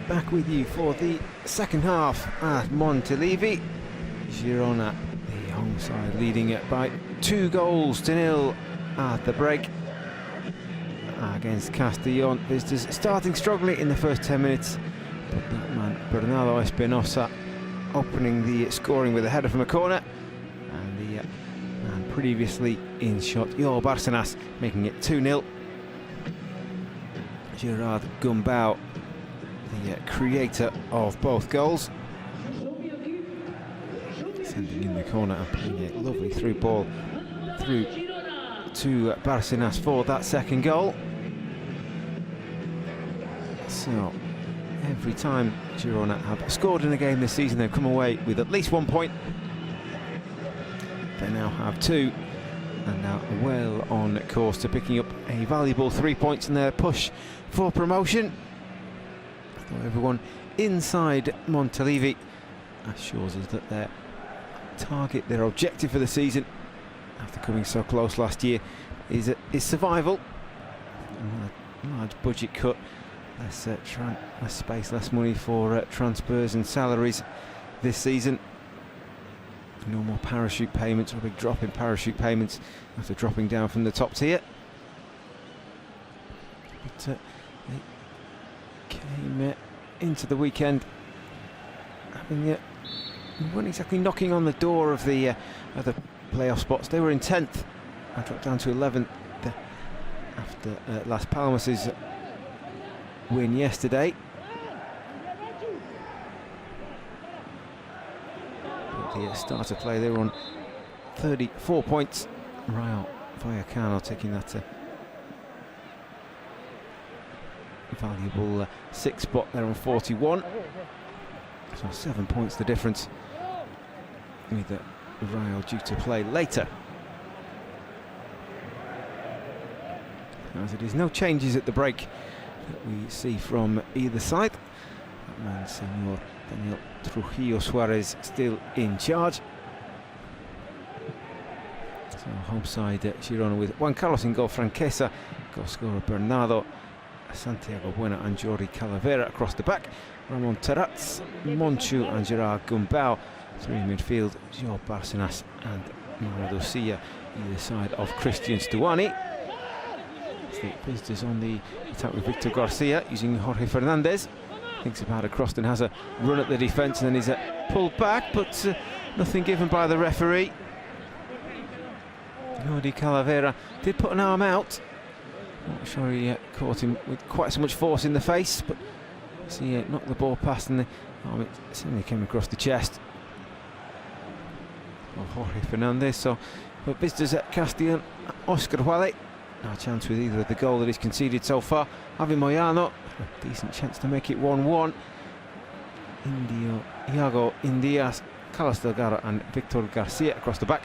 back with you for the second half at Montilivi. Girona, the home side, leading it by 2-0 at the break against Castellón. Visitors starting strongly in the first 10 minutes, but that man Bernardo Espinosa opening the scoring with a header from a corner, and the man previously in shot, Jo Barcenas, making it 2-0. Gerard Gumbau, the creator of both goals, sending in the corner and playing a lovely through ball through to Barcenas for that second goal. So every time Girona have scored in a game this season, they've come away with at least 1 point. They now have 2, and now well on course to picking up a valuable 3 points in their push for promotion. Though everyone inside Montilivi assures us that their target, their objective for the season, after coming so close last year, is survival. Large budget cut, less space, less money for transfers and salaries this season. No more parachute payments, or a big drop in parachute payments after dropping down from the top tier. But they came into the weekend having weren't exactly knocking on the door of the playoff spots. They were in 10th. I dropped down to 11th after Las Palmas's win yesterday. The start of play, they were on 34 points. Rayo Vallecano taking that valuable 6th spot. They're on 41. So 7 points the difference, with Rayo due to play later. As it is, no changes at the break that we see from either side. That man, Senor Daniel Trujillo Suarez, still in charge. So home side Girona with Juan Carlos in goal, Franquesa, goal scorer Bernardo, Santiago Buena and Jordi Calavera across the back, Ramon Terraz, Monchu and Gerard Gumbau. 3 in midfield, Jo Barcenas and Maradou Sia either side of Christian Stuani. The visitors on the attack with Victor Garcia using Jorge Fernandez. Thinks about a cross and has a run at the defence, and then he's pulled back, but nothing given by the referee. Jordi Calavera did put an arm out. Not sure he caught him with quite so much force in the face, but he knocked the ball past, and the arm it certainly came across the chest of Jorge Fernandez. So, but visitors at Castellón, Oscar Wale. No chance with either of the goal that he's conceded so far. Javi Moyano, a decent chance to make it 1-1. Iago Indias, Carlos Delgado and Victor Garcia across the back.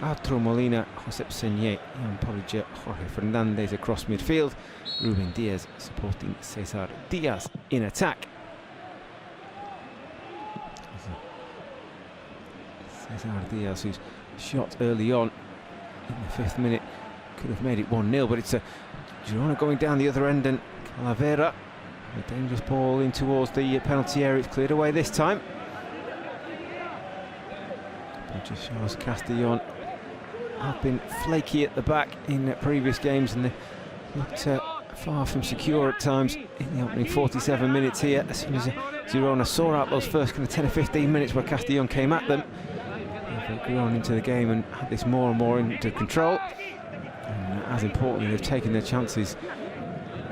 Arturo Molina, Josep Señé, Ian Polliger, Jorge Fernandez across midfield. Ruben Diaz supporting Cesar Diaz in attack. Cesar Diaz, who's shot early on in the 5th minute, could have made it 1-0, but it's Girona going down the other end, and Calavera, a dangerous ball in towards the penalty area. It's cleared away this time. It just shows Castellón have been flaky at the back in previous games, and they looked far from secure at times in the opening 47 minutes here. As soon as Girona saw out those first kind of 10 or 15 minutes where Castellón came at them, they've grown into the game and had this more and more into control. And as importantly, they've taken their chances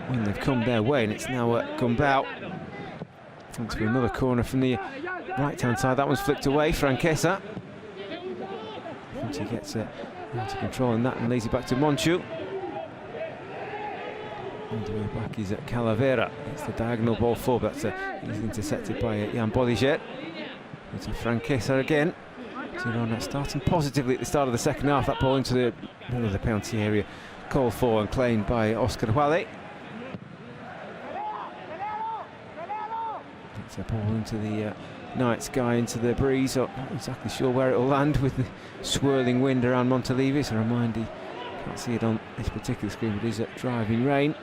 when they've come their way, and it's now Gumbau. Thanks to another corner from the right-hand side. That one's flicked away. Franquesa. Once he gets into control in that and lays it back to Monchu. All the way back is Calavera. It's the diagonal ball forward. That's he's intercepted by Jan Bolliger. It's Franquesa again. Girona starting positively at the start of the second half. That ball into the middle of the penalty area, called for and claimed by Oscar Wale. It's a ball into the night sky, into the breeze. Not exactly sure where it will land with the swirling wind around Montilivi. It's a reminder, can't see it on this particular screen, but it is driving rain.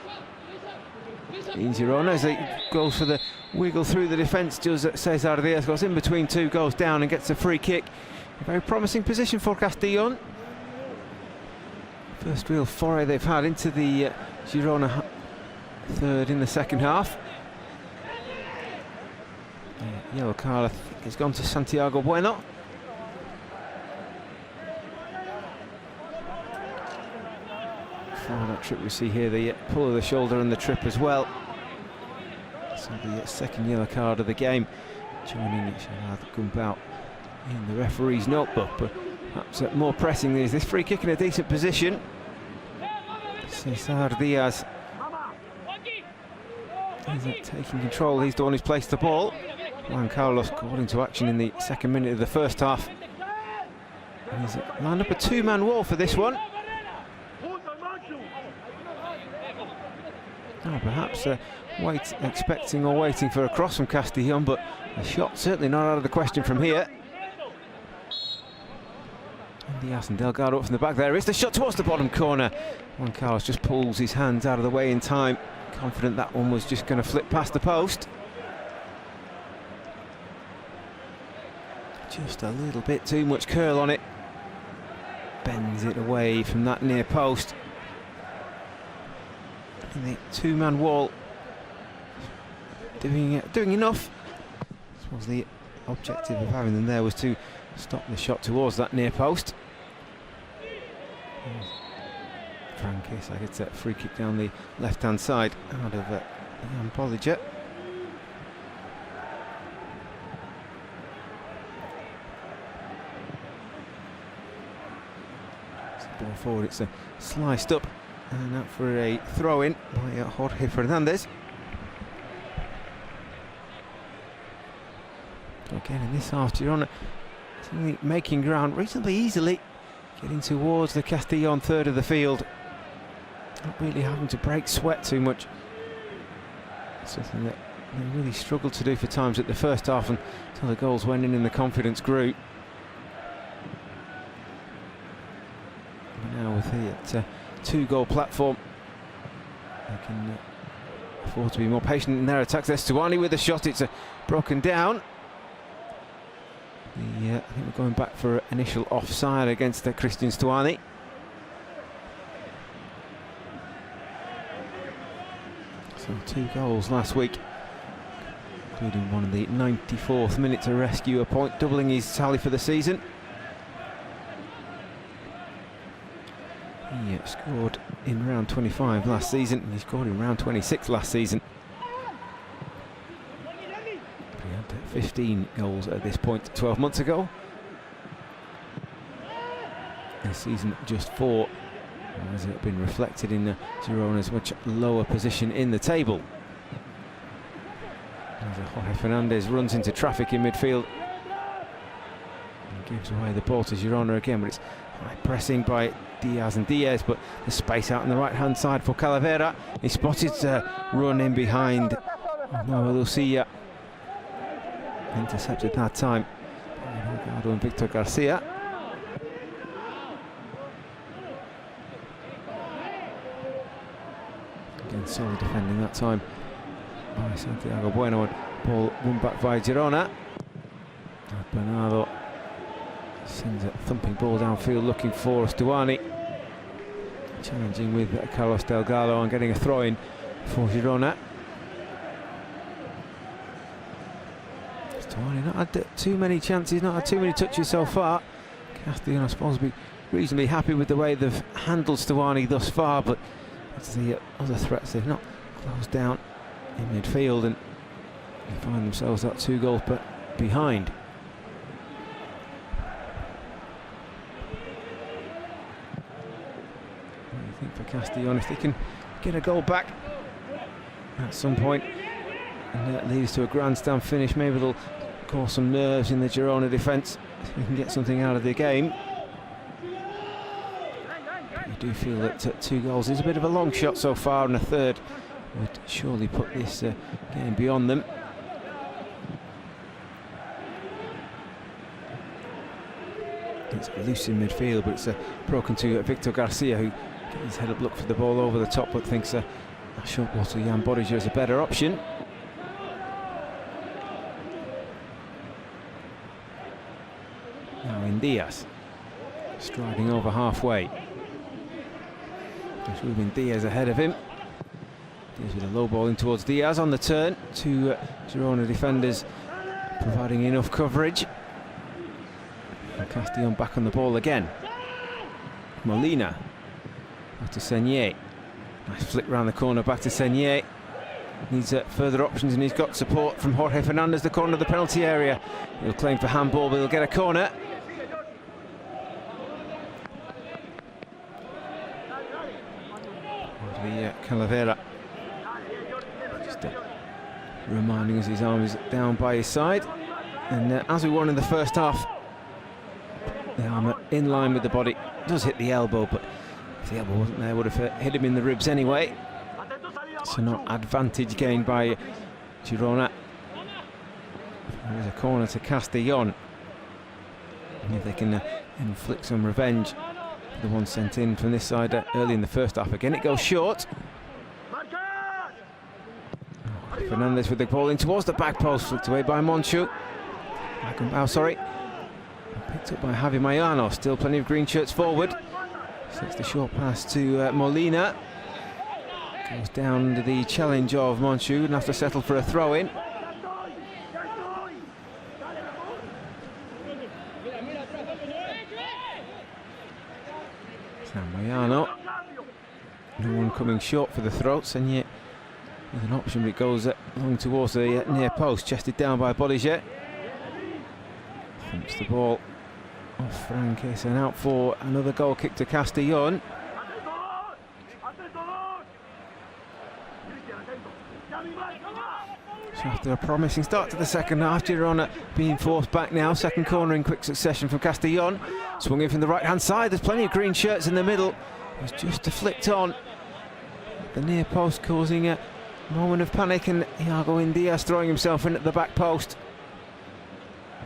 in Girona as he goes for the wiggle through the defence. Does Cesar Diaz, goes in between two, goes down and gets a free kick. A very promising position for Castellón. First real foray they've had into the Girona third in the second half. Yellow card, I think, has gone to Santiago Bueno. For that trip we see here, the pull of the shoulder and the trip as well. So the second yellow card of the game, joining Gerard Gumbau in the referee's notebook, but perhaps more pressing is this free kick in a decent position. Cesar Diaz is taking control, he's the one who's placed the ball. Juan Carlos called into action in the second minute of the first half. And he's lined up a two-man wall for this one. Oh, perhaps expecting or waiting for a cross from Castellón, but a shot certainly not out of the question from here. And Diaz and Delgado up from the back. There is the shot towards the bottom corner. Juan Carlos just pulls his hands out of the way in time, confident that one was just going to flip past the post. Just a little bit too much curl on it. Bends it away from that near post. And the two-man wall doing enough. I suppose the objective of having them there was to stop the shot towards that near post. Frankis, gets that free kick down the left-hand side out of Jan Poliger. Ball forward, it's sliced up and out for a throw-in by Jorge Fernandez. Again in this half, Girona making ground reasonably easily, getting towards the Castellón third of the field, not really having to break sweat too much. Something that they really struggled to do for times at the first half until the goals went in and the confidence grew. Now with the two-goal platform, they can afford to be more patient in their attacks. There's Stuani with a shot, it's broken down. I think we're going back for initial offside against Christian Stuani. So 2 goals last week, including one in the 94th minute to rescue a point, doubling his tally for the season. He scored in round 25 last season, and he scored in round 26 last season. He had 15 goals at this point 12 months ago. This season just 4, has it been reflected in Girona's much lower position in the table. As Jorge Fernandez runs into traffic in midfield and gives away the ball to Girona again, but it's high pressing by Diaz and Diaz, but the space out on the right hand side for Calavera. He spotted run in behind Lucía, intercepted that time Delgado and Victor Garcia. Again, solid defending that time by Santiago Bueno, and ball won back by Girona. Bernardo sends a thumping ball downfield looking for Stuani, challenging with Carlos Delgado and getting a throw-in for Girona. Stuani not had too many chances, not had too many touches so far. Castellón, I suppose, will be reasonably happy with the way they've handled Stuani thus far, but it's the other threats they've not closed down in midfield, and they find themselves that 2 goals behind. For Castellón, if they can get a goal back at some point and that leads to a grandstand finish, maybe they'll cause some nerves in the Girona defence if we can get something out of the game. But you do feel that 2 goals is a bit of a long shot so far, and a third would surely put this game beyond them. It's loose in midfield, but it's broken to Victor Garcia, who gets his head up, look for the ball over the top, but thinks short ball to Jan Bodija is a better option. Now in Diaz, striding over halfway. There's Ruben Diaz ahead of him. Diaz with a low ball in towards Diaz on the turn. Two Girona defenders providing enough coverage. And Castellón back on the ball again. Molina back to Senier. Nice flick round the corner back to Senier. Needs further options, and he's got support from Jorge Fernandez, the corner of the penalty area. He'll claim for handball, but he'll get a corner. Calavera just reminding us his arm is down by his side, and as we won in the first half, the arm in line with the body, does hit the elbow, but if the elbow wasn't there, would have hit him in the ribs anyway. So not advantage gained by Girona. There's a corner to Castellón, and if they can inflict some revenge, the one sent in from this side early in the first half. Again, it goes short. Fernandez with the ball in towards the back post, flicked away by Monchu. Sorry. Picked up by Javi Mayano. Still plenty of green shirts forward. Sets the short pass to Molina. Goes down under the challenge of Monchu and have to settle for a throw-in. Now Mayano. No one coming short for the throats, and yet with an option, but it goes along towards the near post, chested down by Bodija. Thumps the ball off Franquez and out for another goal kick to Castellón. So after a promising start to the second half, Girona being forced back now. Second corner in quick succession from Castellón. Swung in from the right-hand side. There's plenty of green shirts in the middle. It's just flicked on the near post, causing a moment of panic, and Iago Diaz throwing himself in at the back post.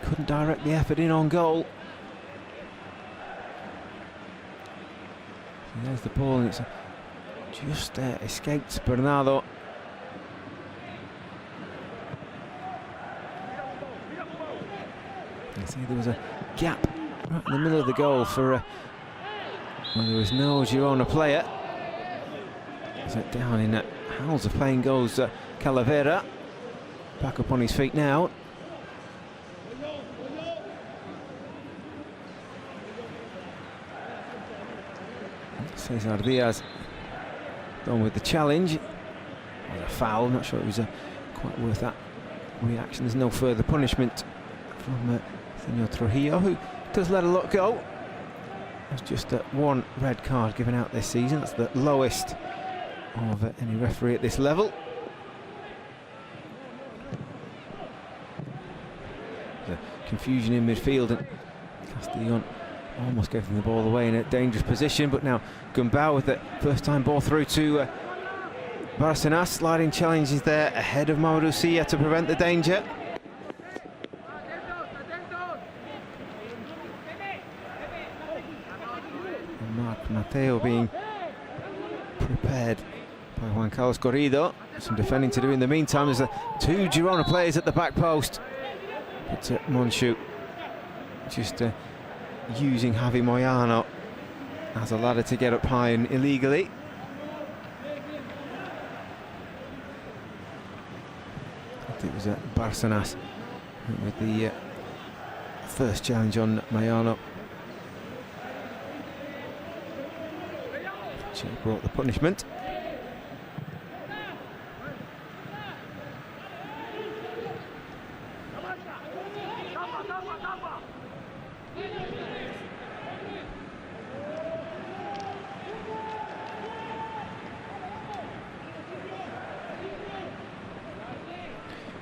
Couldn't direct the effort in on goal. So there's the ball, and it's just escaped Bernardo. You see there was a gap right in the middle of the goal for well, there was no Girona player. Is it down in howls of playing goes Calavera. Back up on his feet now. Cesar Diaz done with the challenge. It was a foul, not sure it was quite worth that reaction. There's no further punishment from Senor Trujillo, who does let a lot go. There's just one red card given out this season. That's the lowest of any referee at this level. The confusion in midfield, and Castellón almost gave them the ball away in a dangerous position, but now Gumbau with the first time ball through to Bárcenas. Sliding challenges there ahead of Mamadou Sia to prevent the danger. And Marc Mateo being prepared by Juan Carlos Corrido. Some defending to do in the meantime. There's two Girona players at the back post. But Monchu just using Javi Moyano as a ladder to get up high and illegally. I think it was Bárcenas with the first challenge on Moyano. She brought the punishment.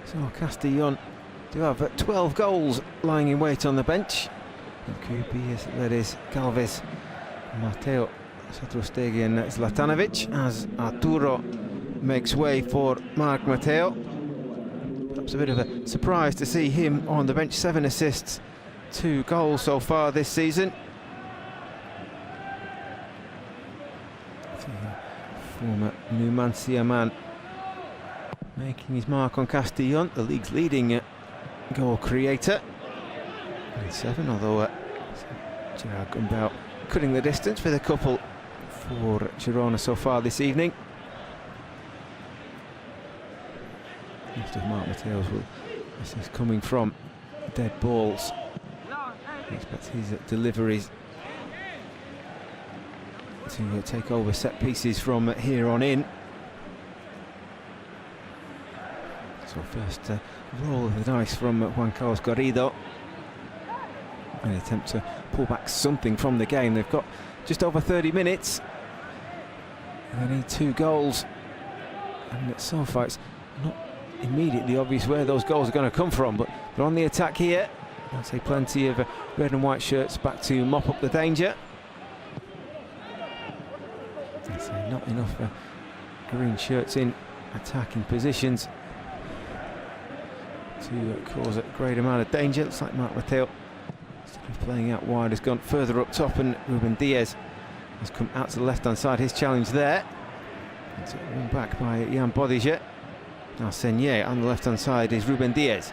So Castellón do have 12 goals lying in wait on the bench. Kupias, Ledes, Galvez, Mateo, Satrostegi and Zlatanovic, as Arturo makes way for Marc Mateo. Perhaps a bit of a surprise to see him on the bench. 7 assists, 2 goals so far this season. Former Numancia man making his mark on Castellón, the league's leading goal creator. 7, although Gerard Gumbau cutting the distance with a couple for Girona so far this evening. Most of Mark Mateo's this is coming from dead balls. He expects his deliveries to take over set pieces from here on in. So first roll of the dice from Juan Carlos Garrido. An attempt to pull back something from the game. They've got just over 30 minutes. They need 2 goals. And so far it's not immediately obvious where those goals are going to come from. But on the attack here, I'd say plenty of red and white shirts back to mop up the danger. I'd say not enough green shirts in attacking positions to cause a great amount of danger. Looks like Mark Mateo, instead of playing out wide, has gone further up top, and Ruben Diaz has come out to the left-hand side. His challenge there. It's run back by Jan Bodiger. Now Senye on the left-hand side is Ruben Diaz.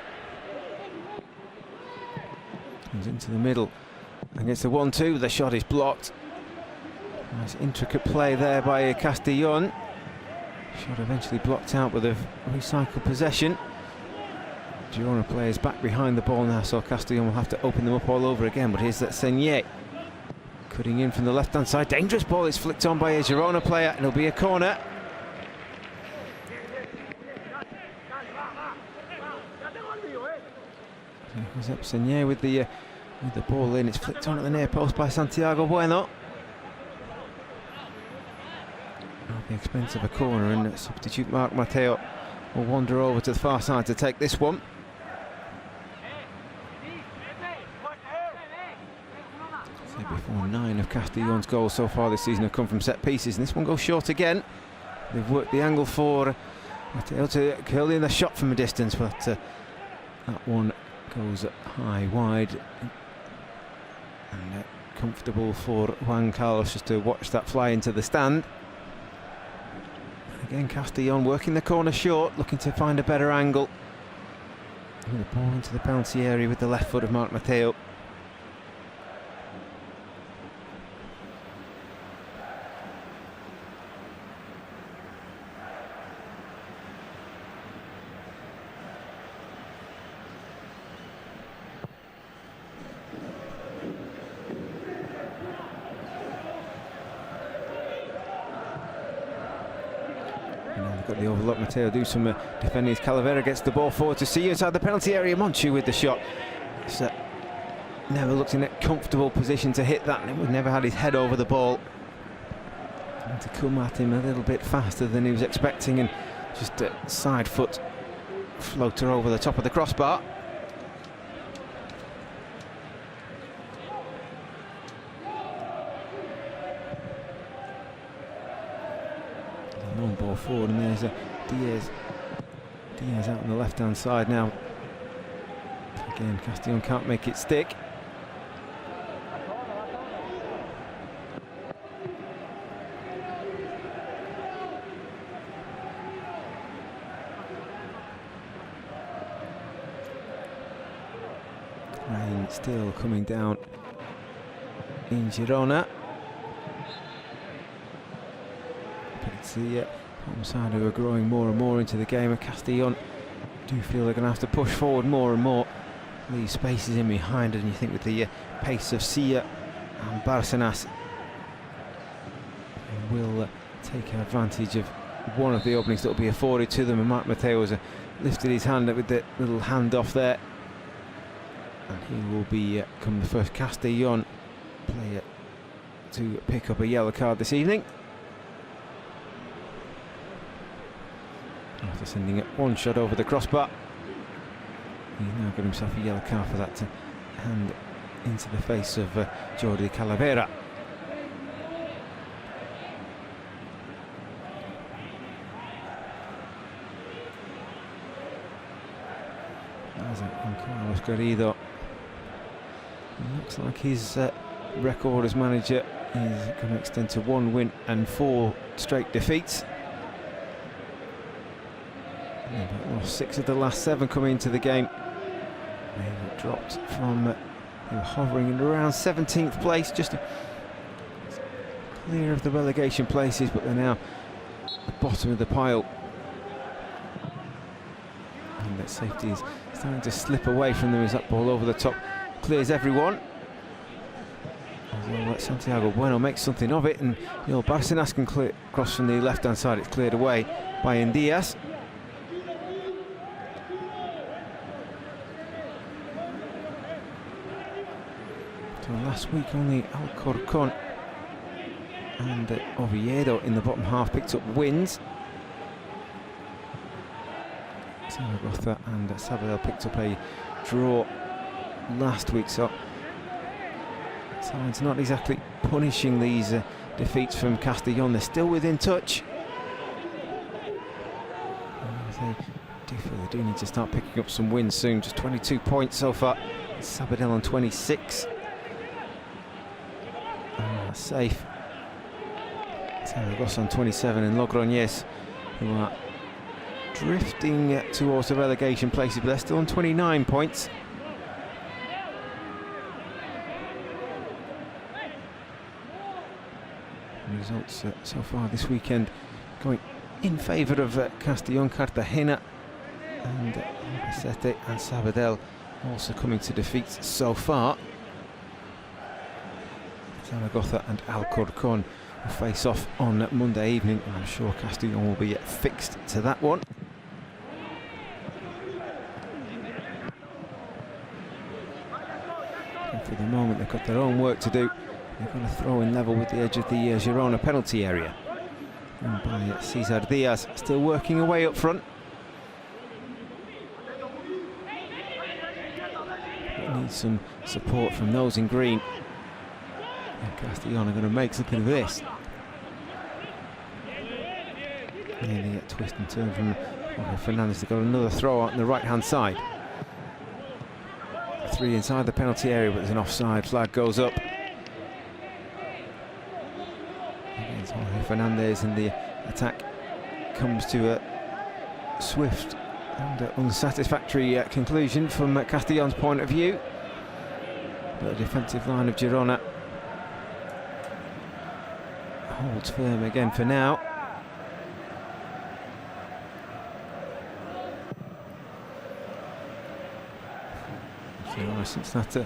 Comes into the middle and gets the 1-2. The shot is blocked. Nice intricate play there by Castellón. Shot eventually blocked out with a recycled possession. Girona players back behind the ball now, so Castellón will have to open them up all over again. But here's that Senye cutting in from the left-hand side. Dangerous ball is flicked on by a Girona player, and it'll be a corner. Goes up Senye with the ball in. It's flicked on at the near post by Santiago Bueno. At the expense of a corner, and substitute Mark Mateo will wander over to the far side to take this one. So before 9 of Castellón's goals so far this season have come from set pieces, and this one goes short again. They've worked the angle for Mateo to curl in the shot from a distance, but that one goes high wide, and comfortable for Juan Carlos just to watch that fly into the stand. Again, Castellón working the corner short, looking to find a better angle. And the ball into the penalty area with the left foot of Mark Mateo. Got the overlook. Mateo do some defending. Calavera gets the ball forward to see inside the penalty area. Monchu with the shot. It's, never looked in a comfortable position to hit that, and he never had his head over the ball. And to come at him a little bit faster than he was expecting, and just a side foot floater over the top of the crossbar. Long ball forward, and there's Diaz out on the left-hand side now. Again, Castellón can't make it stick. Rain still coming down in Girona. It's the home side who are growing more and more into the game, and Castellón do feel they're going to have to push forward more and more, leave spaces in behind, and you think with the pace of Sia and Barcenas will take advantage of one of the openings that will be afforded to them, and Mark Mateo has lifted his hand with the little hand off there, and he will become the first Castellón player to pick up a yellow card this evening. After sending it one shot over the crossbar, he's now got himself a yellow card for that hand into the face of Jordi Calavera. As Juan Carlos Garrido, looks like his record as manager is going to extend to 1 win and 4 straight defeats. They've lost 6 of the last 7 coming into the game. They've dropped from they were hovering in around 17th place, just clear of the relegation places, but they're now at the bottom of the pile. And that safety is starting to slip away from them as that ball over the top clears everyone. Although Santiago Bueno makes something of it, and Barcenas can clear across from the left-hand side. It's cleared away by Indias. So last week only Alcorcon and Oviedo in the bottom half picked up wins. Zaragoza and Sabadell picked up a draw last week, so it's not exactly punishing these defeats from Castellón. They're still within touch. They do need to start picking up some wins soon. Just 22 points so far. Sabadell on 26. Safe. Zaragoza on 27, and Logroñés, who are drifting towards the relegation places, but they're still on 29 points. Results so far this weekend going in favour of Castellón, Cartagena and Albacete and Sabadell also coming to defeats so far. Zaragoza and Alcorcon will face off on Monday evening, and I'm sure Castellón will be fixed to that one. And for the moment they've got their own work to do. They're going to throw in level with the edge of the Girona penalty area. And by Cesar Diaz, still working away up front. It needs some support from those in green. And Castellón are going to make something of this. Nearly a twist and turn from Fernandez. They've got another throw out on the right hand side. 3 inside the penalty area, but there's an offside flag goes up. Fernandez, and the attack comes to a swift and unsatisfactory conclusion from Castellón's point of view. But the defensive line of Girona holds firm again for now. Girona, since that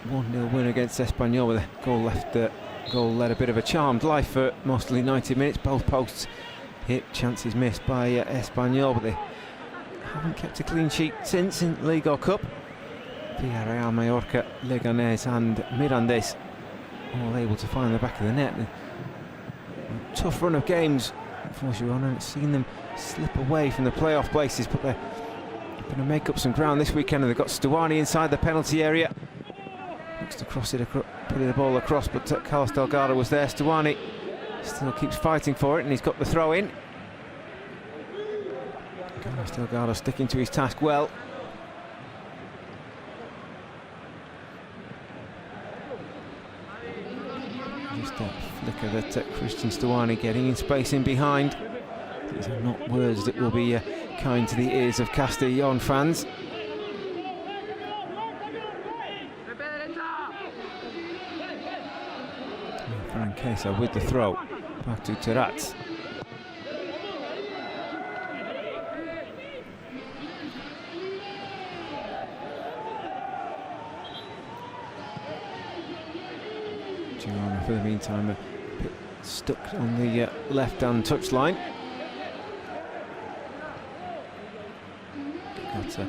1-0 win against Espanyol with a goal led a bit of a charmed life for mostly 90 minutes. Both posts hit, chances missed by Espanyol, but they haven't kept a clean sheet since in Liga Cup. Villarreal, Mallorca, Leganés and Mirandés all able to find the back of the net. A tough run of games for Girona. It's seen them slip away from the playoff places, but they're going to make up some ground this weekend, and they've got Stuani inside the penalty area. Looks to cross it, put the ball across, but Carlos Delgado was there. Stuani still keeps fighting for it, and he's got the throw in. Carlos Delgado sticking to his task well. Just a flicker that Christian Stuani getting in space in behind. These are not words that will be kind to the ears of Castellón fans. Francesa with the throw back to Terats. Girona for the meantime a bit stuck on the left-hand touchline. Got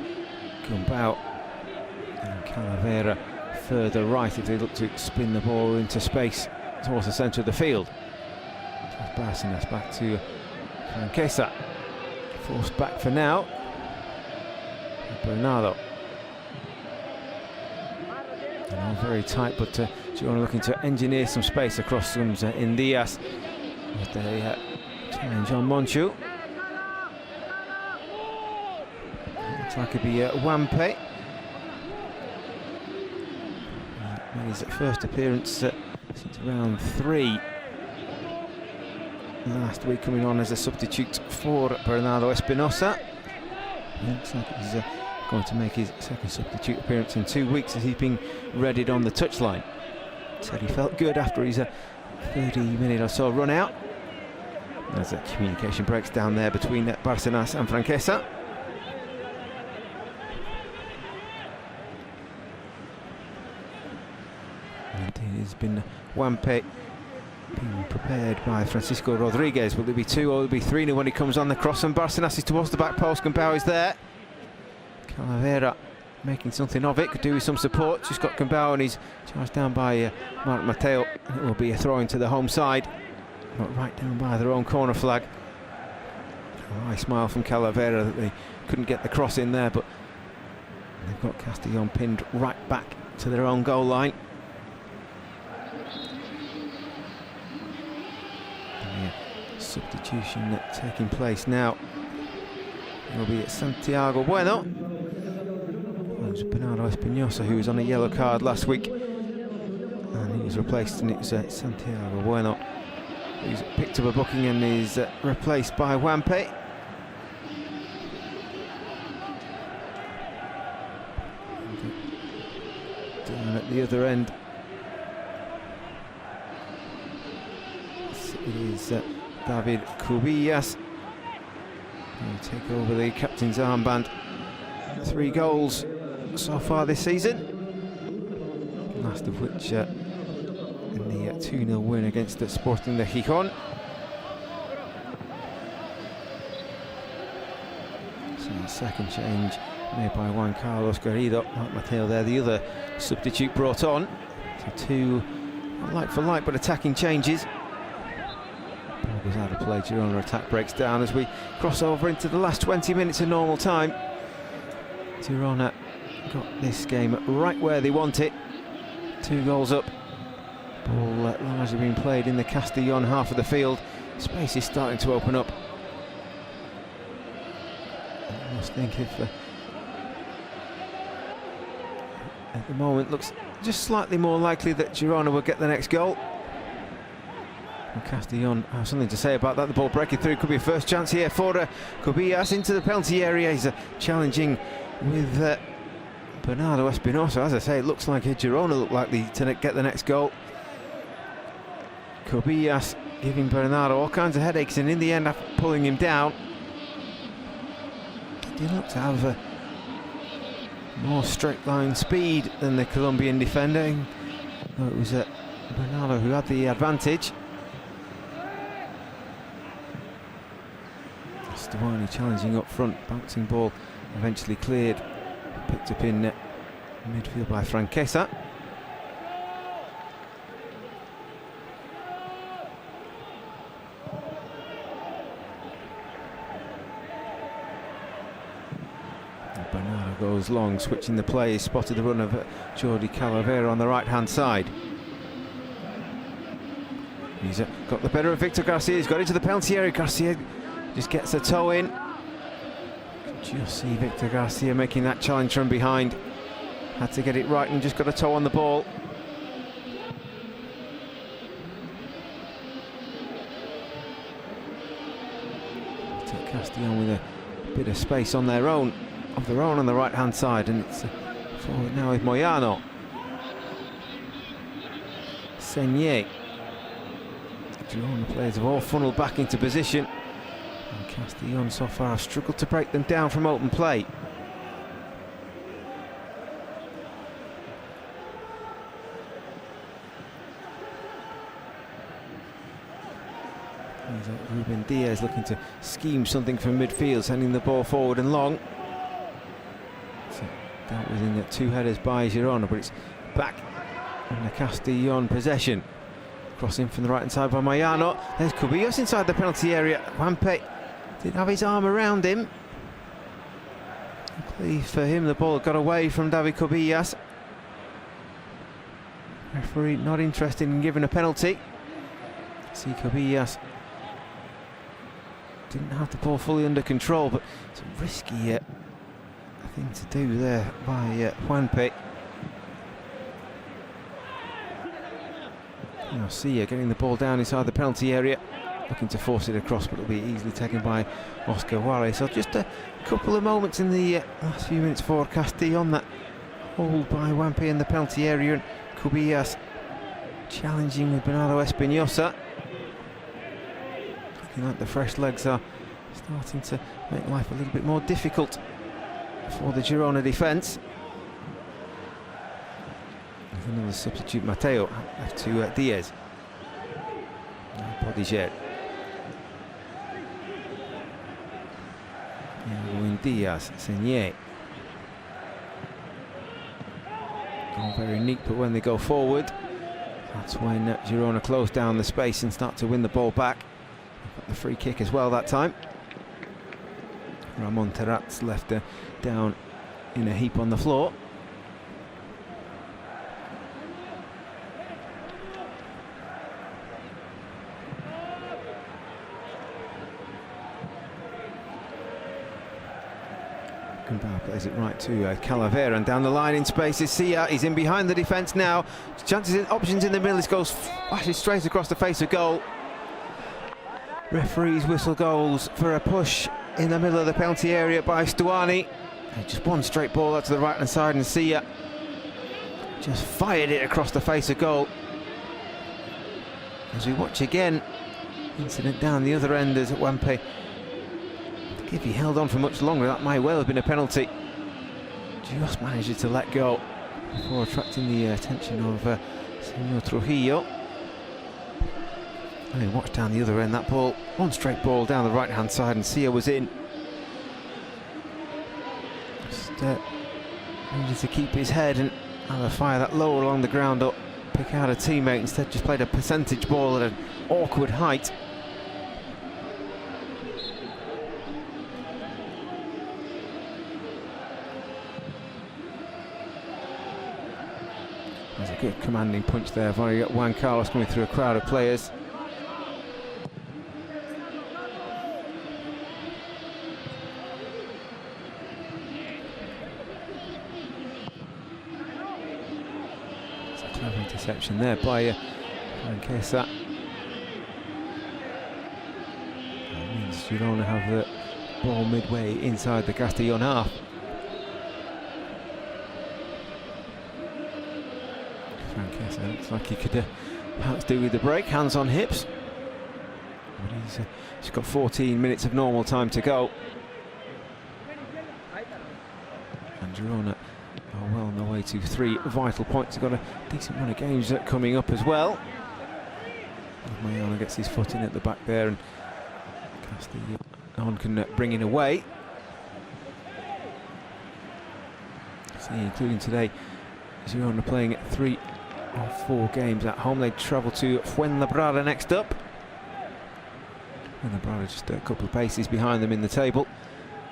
Gumbau and Calavera further right if they look to spin the ball into space towards the centre of the field. Barcenas back to Francesa. Forced back for now. Bernardo. All very tight, but Girona looking to engineer some space across some Indias. With a challenge on Monchu. Looks like it'd be Wampe. Made his first appearance since round 3 last week, coming on as a substitute for Bernardo Espinosa. Looks like he's going to make his second substitute appearance in 2 weeks as he's been readied on the touchline. Said he felt good after his 30-minute or so run out. As the communication breaks down there between Bárcenas and Franquesa. And it has been Wampe being prepared by Francisco Rodriguez. Will it be 2 or will it be 3 when he comes on the cross? And Bárcenas is towards the back post. Gambau is there. Calavera making something of it. Could do with some support. Just got Gambau and he's charged down by Marc Mateo. It will be a throw into the home side. But right down by their own corner flag. A nice smile from Calavera that they couldn't get the cross in there, but they've got Castellón pinned right back to their own goal line. Substitution taking place now. It'll be Santiago Bueno. It was Bernardo Espinosa who was on a yellow card last week, and he was replaced, and it was Santiago Bueno who's picked up a booking and is replaced by Wampe. Down at the other end, it is David Cubillas will take over the captain's armband. 3 goals so far this season, last of which in the 2-0 win against the Sporting de Gijón. So the second change made by Juan Carlos Garrido. Marc Mateo there, the other substitute brought on. So 2 not like for like but attacking changes. Ball goes out of play, Girona attack breaks down as we cross over into the last 20 minutes of normal time. Girona got this game right where they want it. 2 goals up. Ball largely being played in the Castellón half of the field. Space is starting to open up. I must think if at the moment looks just slightly more likely that Girona will get the next goal. And Castellón have something to say about that. The ball breaking through, could be a first chance here for Cubillas into the penalty area. He's challenging with Bernardo Espinosa. As I say, it looks like Girona look likely to get the next goal. Cubillas giving Bernardo all kinds of headaches, and in the end, after pulling him down, he looked to have more straight line speed than the Colombian defender. No, it was Bernardo who had the advantage. Stevani challenging up front, bouncing ball eventually cleared, picked up in midfield by Franquesa. Bernardo goes long, switching the play. He spotted the run of Jordi Calavera on the right hand side. He's got the better of Victor Garcia. He's got into the penalty area. Garcia just gets a toe in. Just see Victor Garcia making that challenge from behind. Had to get it right and just got a toe on the ball. Castellón with a bit of space on their own, on the right hand side, and it's forward now with Moyano. Senier. Girona players have all funneled back into position. And Castellón so far have struggled to break them down from open play. Ruben Diaz looking to scheme something from midfield, sending the ball forward and long. So that was in the 2 headers by Girona, but it's back in the Castellón possession. Crossing from the right hand side by Moyano. There's Cubillas inside the penalty area. Wampe didn't have his arm around him. Luckily for him, the ball got away from David Cubillas. Referee not interested in giving a penalty. See Cubillas didn't have the ball fully under control, but it's a risky thing to do there by Wampe. Now Sia getting the ball down inside the penalty area, looking to force it across, but it'll be easily taken by Oscar Ware. So just a couple of moments in the last few minutes for Castellón. That hold by Wampe in the penalty area, and Cubillas challenging with Bernardo Espinosa. Looking like the fresh legs are starting to make life a little bit more difficult for the Girona defence. With another substitute, Mateo, left to Diaz. Podigere. Luis Diaz, Senier. All very neat, but when they go forward, that's when Girona close down the space and start to win the ball back. Got the free kick as well that time. Ramon Terrat's left down in a heap on the floor. Plays it right to Calavera, and down the line in space is Sia. He's in behind the defence now. Chances and options in the middle. This goes flashes straight across the face of goal. Referees whistle goals for a push in the middle of the penalty area by Stuani. Just one straight ball out to the right hand side, and Sia just fired it across the face of goal. As we watch again, incident down the other end as Wampe. If he held on for much longer, that might well have been a penalty. Just managed to let go before attracting the attention of Senor Trujillo. And then watch down the other end, that ball, one straight ball down the right hand side, and Sia was in. Just needed to keep his head and either fire that lower along the ground or pick out a teammate. Instead just played a percentage ball at an awkward height. There's a good commanding punch there by Juan Carlos coming through a crowd of players. It's a clever interception there by Francesa. That means Girona have the ball midway inside the Castellón half. Looks like he could perhaps do with the break, hands on hips. But he's got 14 minutes of normal time to go. And Girona are well on their way to 3 vital points. They've got a decent run of games coming up as well. Mayana gets his foot in at the back there, and Castellón can bring it away. See, including today, Girona playing at 3 of 4 games at home. They travel to Fuenlabrada next up. Fuenlabrada just a couple of paces behind them in the table.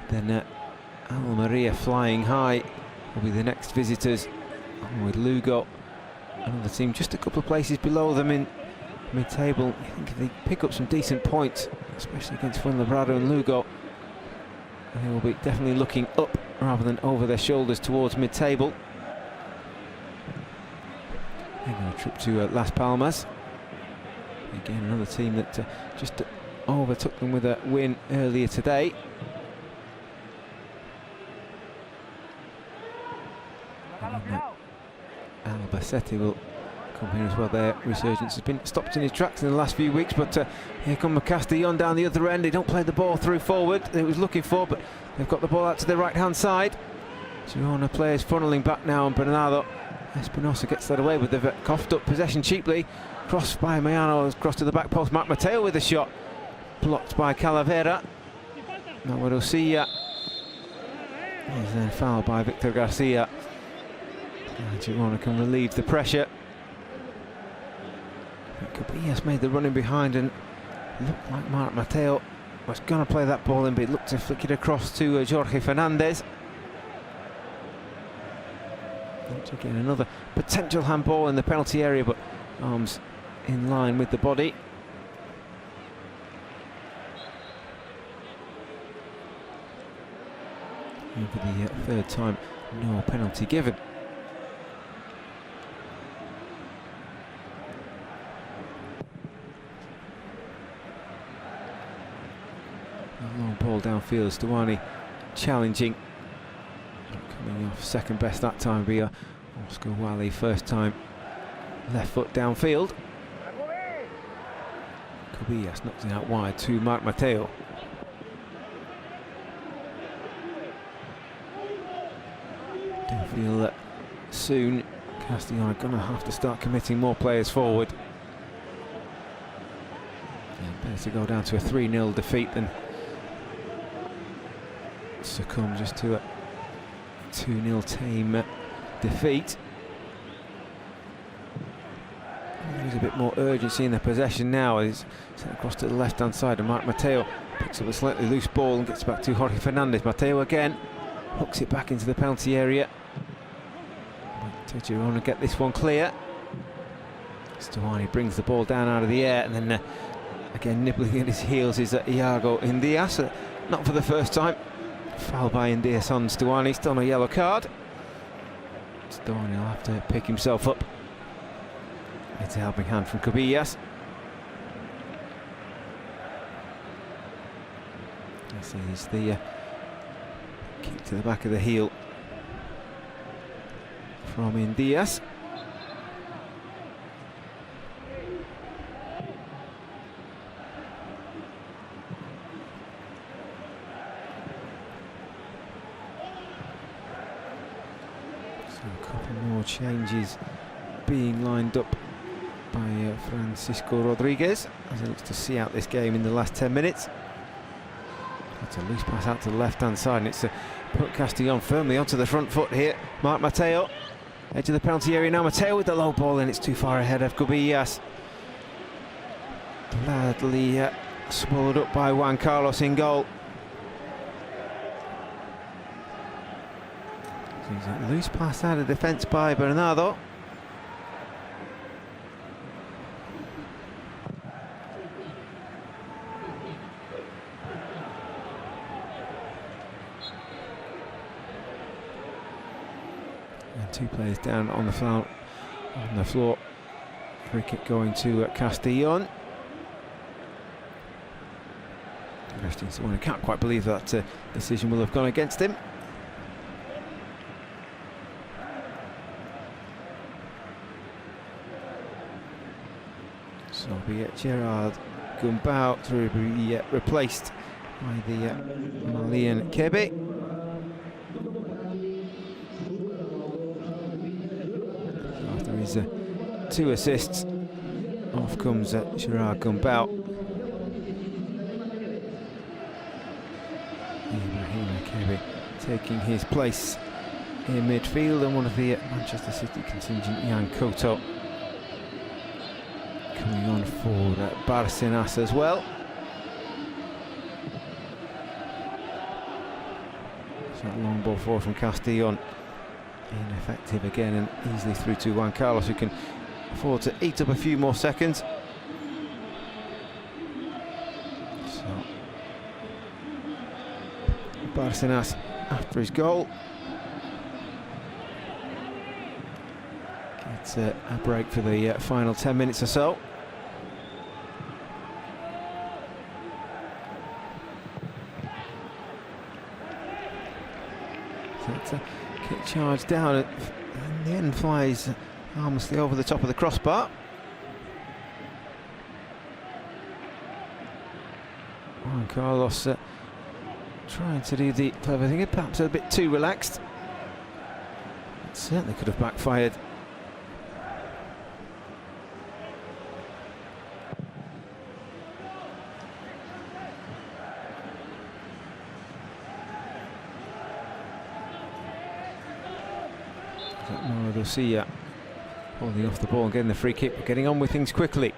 Then Almeria flying high will be the next visitors, along with Lugo, another team just a couple of places below them in mid-table. I think if they pick up some decent points, especially against Fuenlabrada and Lugo, they will be definitely looking up rather than over their shoulders towards mid-table. Making a trip to Las Palmas. Again, another team that just overtook them with a win earlier today. Albacete will come here as well. Their resurgence has been stopped in his tracks in the last few weeks, but here come Castellón down the other end. They don't play the ball through forward they was looking for, but they've got the ball out to the right hand side. Girona players funneling back now, and Bernardo Espinosa gets that away, but they've coughed up possession cheaply. Crossed by Mayano, cross to the back post. Mark Mateo with a shot, blocked by Calavera. Now Sia is then fouled by Victor Garcia. Girona can relieve the pressure. Cubillas made the running behind and looked like Mark Mateo was going to play that ball in, but it looked to flick it across to Jorge Fernandez. Again, another potential handball in the penalty area, but arms in line with the body. And for the third time, no penalty given. Long ball downfield. Stuani challenging. Coming off second best that time. Be Oscar Wally first time. Left foot downfield. Kubias knocks it out wide to Mark Mateo. Do feel that soon Castellón are going to have to start committing more players forward. Yeah, better to go down to a 3-0 defeat than succumb just to a 2-0 tame defeat. There's a bit more urgency in the possession now. He's sent across to the left-hand side, and Mark Mateo picks up a slightly loose ball and gets back to Jorge Fernandez. Mateo again hooks it back into the penalty area. Girona get this one clear. Stuani brings the ball down out of the air, and then again nibbling at his heels is Iago Indias. Not for the first time. Foul by Indias on Stuani, still on a yellow card. Stuani will have to pick himself up. It's a helping hand from Kubillas. This is the kick to the back of the heel from Indias. So a couple more changes being lined up by Francisco Rodriguez as he looks to see out this game in the last 10 minutes. It's a loose pass out to the left-hand side, and it's put Castellón firmly onto the front foot here. Mark Mateo, edge of the penalty area now. Mateo with the low ball, and it's too far ahead of Kubillas. Gladly swallowed up by Juan Carlos in goal. So a loose pass out of defence by Bernardo. Two players down on the floor. Free kick going to Castellón. I can't quite believe that decision will have gone against him. So be it Gerard Gumbau to be replaced by the Malian Kebe. His 2 assists. Off comes Gerard Gumbau. Ibrahima Kebe taking his place in midfield, and one of the Manchester City contingent, Jan Koto, coming on for Barcenas as well. So that long ball forward from Castellón. Ineffective again, and easily through to Juan Carlos, who can afford to eat up a few more seconds. So Barcenas after his goal gets a break for the final 10 minutes or so. So it's a kick charge down, and the end flies harmlessly over the top of the crossbar. Juan Carlos trying to do the clever thing, perhaps a bit too relaxed. It certainly could have backfired. Sia holding off the ball and getting the free kick, but getting on with things quickly.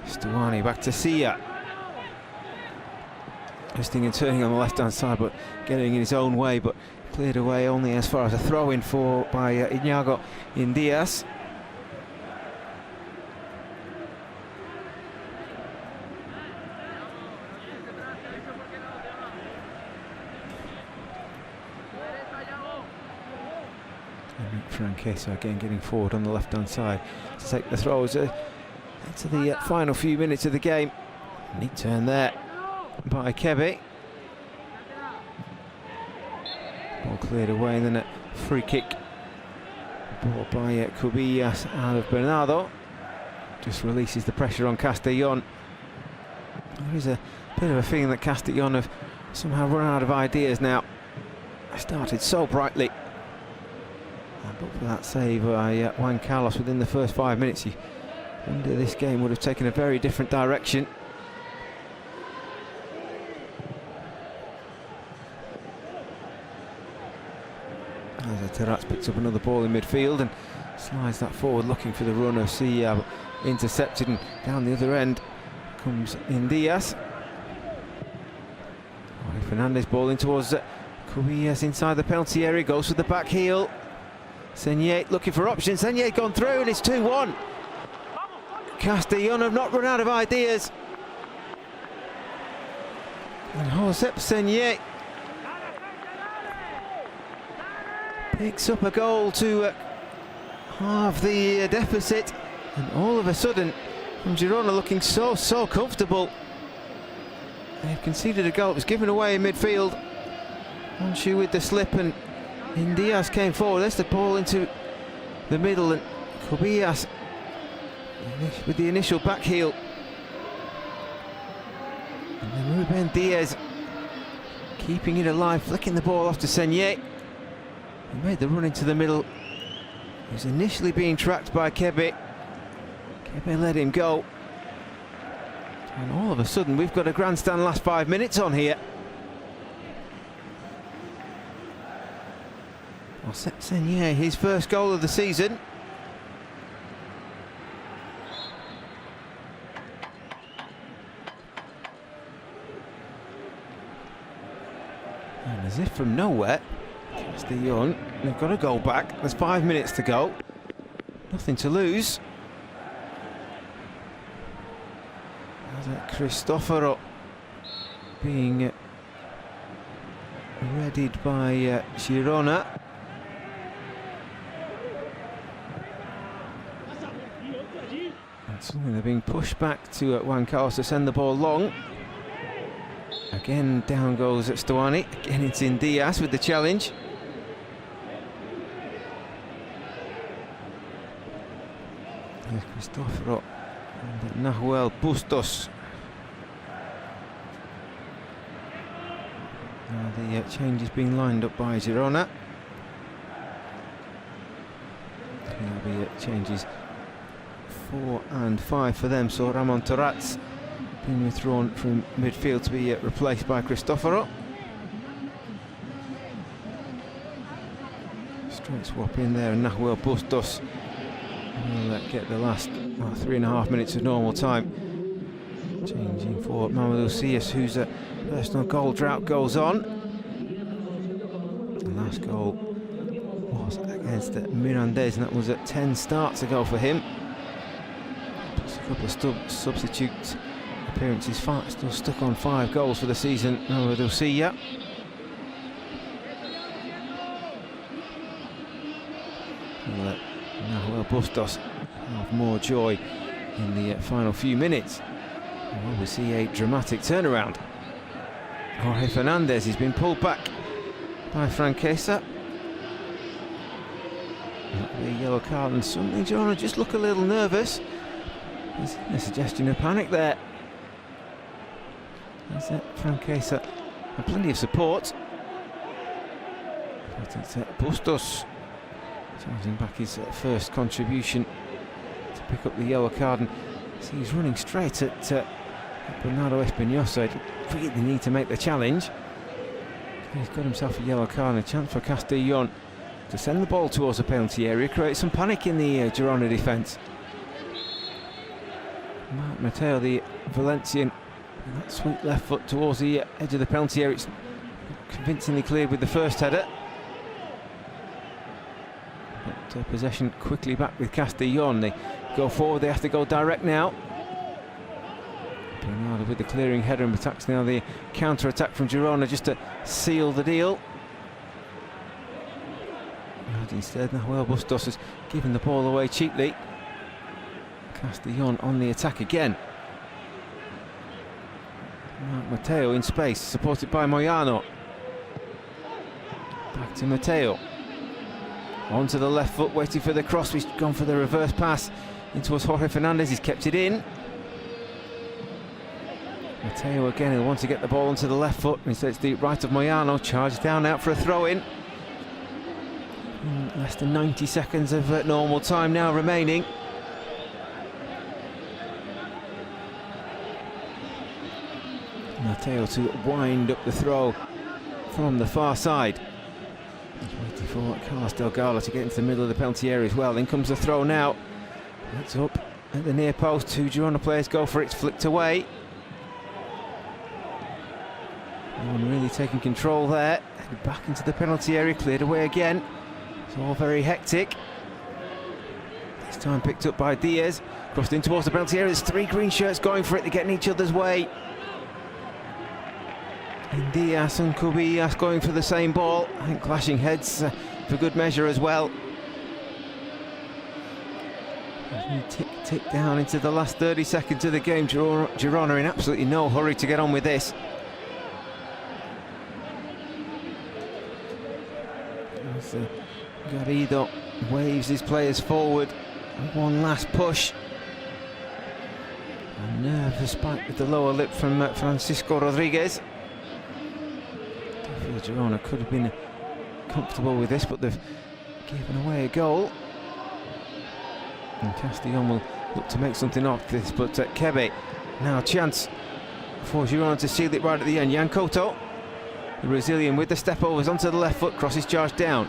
Stuani back to Sia. Twisting and turning on the left-hand side, but getting in his own way, but cleared away only as far as a throw-in by Iago Indias. Franquesa again getting forward on the left-hand side to take the throws into the final few minutes of the game. Neat turn there. by Kebe. Ball cleared away, and then a free kick brought by Cubillas out of Bernardo. Just releases the pressure on Castellón. There is a bit of a feeling that Castellón have somehow run out of ideas now. They started so brightly. But for that save by Juan Carlos within the first 5 minutes, you wonder this game would have taken a very different direction. As Terats picks up another ball in midfield and slides that forward, looking for the run of Sia, intercepted, and down the other end comes Indias. Fernandez ball in towards Cubillas inside the penalty area, goes for the back heel. Senye looking for options. Senye gone through, and it's 2-1. Castellón have not run out of ideas. And Josep Senye picks up a goal to halve the deficit, and all of a sudden, from Girona looking so comfortable. They've conceded a goal. It was given away in midfield. Onshu with the slip, and Indias came forward. There's the ball into the middle, and Cubillas with the initial back heel. And then Ruben Diaz keeping it alive, flicking the ball off to Senye. He made the run into the middle. He was initially being tracked by Kebe. Kebe let him go. And all of a sudden, we've got a grandstand last 5 minutes on here. Senye, his first goal of the season. And as if from nowhere, Castellón, they've got to go back. There's 5 minutes to go. Nothing to lose. Cristoforo being readied by Girona. And suddenly they're being pushed back to Juan Carlos to send the ball long. Again down goes Stuani. Again it's in Diaz with the challenge. There's Cristoforo and Nahuel Bustos. Now the change is being lined up by Girona. There'll be changes 4 and 5 for them. So Ramon Terats being withdrawn from midfield to be replaced by Cristoforo. Straight swap in there, and Nahuel Bustos will get the last 3.5 minutes of normal time. Changing for Mamadou Sias, whose personal goal drought goes on. The last goal was against Mirandés, and that was at 10 starts ago for him. Plus a couple of substitute appearances, still stuck on 5 goals for the season. Mamadou Sias. Nahuel Bustos have more joy in the final few minutes. Well, we see a dramatic turnaround. Jorge Fernandez has been pulled back by Franquesa. The yellow card, and suddenly Girona just look a little nervous. There's a suggestion of panic there. There's Franquesa and plenty of support. But it's Bustos charging back his first contribution to pick up the yellow card, and he's running straight at Bernardo Espinosa. Really need to make the challenge. He's got himself a yellow card and a chance for Castellón to send the ball towards the penalty area, create some panic in the Girona defence. Marc Mateo, the Valencian, and that sweet left foot towards the edge of the penalty area. It's convincingly cleared with the first header. But possession quickly back with Castellón. They go forward, they have to go direct now. Bernardo with the clearing header, and attacks now the counter-attack from Girona just to seal the deal. And instead, Nahuel Bustos has given the ball away cheaply. Castellón on the attack again. Matteo in space, supported by Moyano. Back to Matteo. Onto the left foot, waiting for the cross. He's gone for the reverse pass in towards Jorge Fernandez. He's kept it in. Matteo again, he'll want to get the ball onto the left foot. And so it's the right of Moyano. Charges down out for a throw-in. Less than 90 seconds of normal time now remaining. Matteo to wind up the throw from the far side. He's waiting for Carlos Delgado to get into the middle of the penalty area as well. In comes the throw now. It's up at the near post. Two Girona players go for it. It's flicked away. No one really taking control there. Back into the penalty area. Cleared away again. It's all very hectic. This time picked up by Diaz. Crossed in towards the penalty area. There's three green shirts going for it. They're getting each other's way. And Diaz and Cubillas going for the same ball. I think clashing heads for good measure as well. As we tick down into the last 30 seconds of the game, Girona in absolutely no hurry to get on with this. As Garrido waves his players forward. One last push. A nervous spike with the lower lip from Francisco Rodriguez. Girona could have been comfortable with this, but they've given away a goal. And Castellón will look to make something of this, but Kebe now a chance for Girona to seal it right at the end. Jan Koto, the Brazilian, with the step overs onto the left foot, crosses charge down.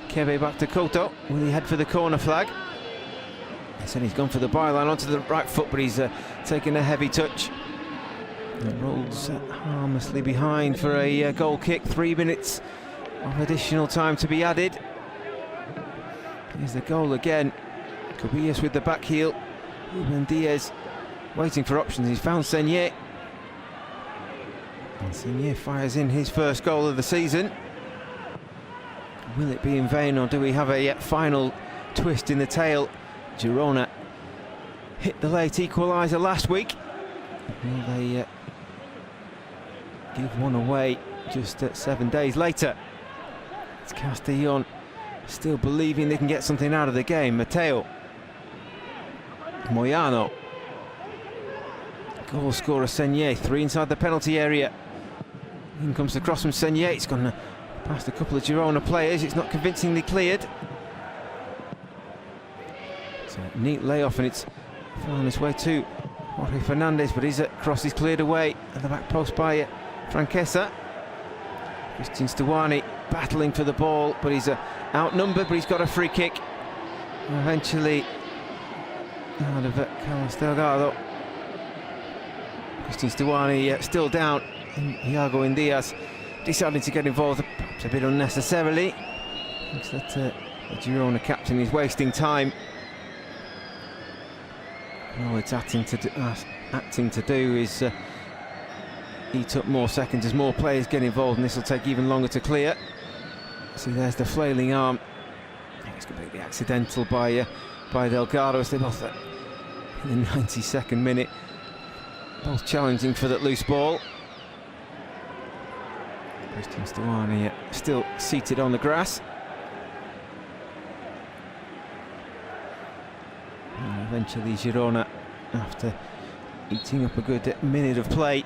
Kebe back to Koto. Will he head for the corner flag? He said he's gone for the byline onto the right foot, but he's taken a heavy touch. And rolls harmlessly behind for a goal kick. 3 minutes of additional time to be added. Here's the goal again. Cubillas with the back heel. Ruben Diaz waiting for options. He's found Senier. And Senier fires in his first goal of the season. Will it be in vain, or do we have a final twist in the tail? Girona hit the late equaliser last week. Will they give one away just 7 days later? It's Castellón still believing they can get something out of the game. Matteo, Moyano, goal scorer Senier, three inside the penalty area. In comes the cross from Senier. It's gone past a couple of Girona players. It's not convincingly cleared. It's a neat layoff, and it's found its way to Jorge Fernandez, but his cross is cleared away at the back post by Franquesa. Christian Stuani battling for the ball, but he's outnumbered, but he's got a free kick. Eventually out of Carlos Delgado. Christian Stuani still down, and Iago Diaz decided to get involved, perhaps a bit unnecessarily. Looks that the Girona captain is wasting time. All it's acting to do is eat up more seconds as more players get involved, and this will take even longer to clear. See, there's the flailing arm. I think it's completely accidental by Delgado, as they both in the 92nd minute, both challenging for that loose ball. Christian Stuani still seated on the grass. And eventually Girona, after eating up a good minute of play,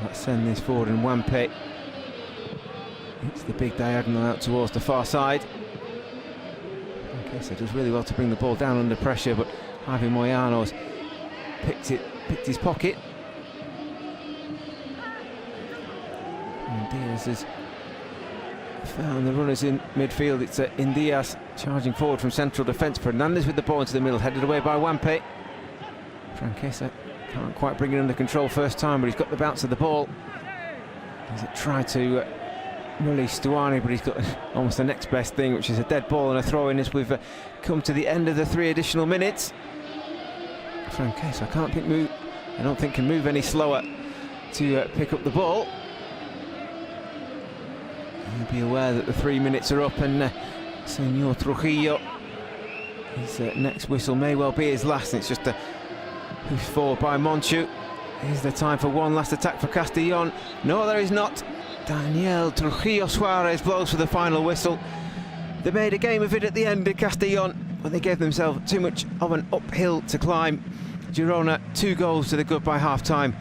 let's send this forward in Wampe. It's the big diagonal out towards the far side. Okay, so does really well to bring the ball down under pressure, but Javi Moyano's picked his pocket. And Diaz has found the runners in midfield. It's Diaz charging forward from central defence. Fernandez with the ball into the middle, headed away by Wampe. Franquesa can't quite bring it under control first time, but he's got the bounce of the ball. He's tried to release Stuani, but he's got almost the next best thing, which is a dead ball and a throw-in, as we've come to the end of the 3 additional minutes. Franquesa I don't think can move any slower to pick up the ball. He'll be aware that the 3 minutes are up, and Senor Trujillo, his next whistle may well be his last. And it's just who's forward by Monchu. Is there time for one last attack for Castellón? No, there is not. Daniel Trujillo Suarez blows for the final whistle. They made a game of it at the end of Castellón, but they gave themselves too much of an uphill to climb. Girona 2 goals to the good by half-time.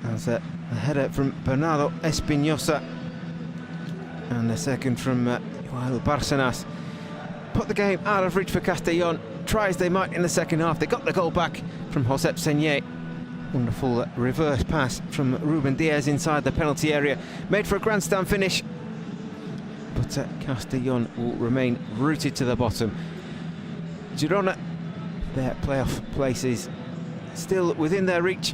That's a header from Bernardo Espinosa and a second from Joel Bárcenas. Put the game out of reach for Castellón. Try as they might in the second half, they got the goal back from Josep Señé. Wonderful reverse pass from Ruben Diaz inside the penalty area, made for a grandstand finish. But Castellón will remain rooted to the bottom. Girona, their playoff places still within their reach,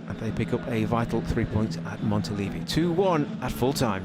and they pick up a vital 3 points at Montilivi. 2-1 at full time.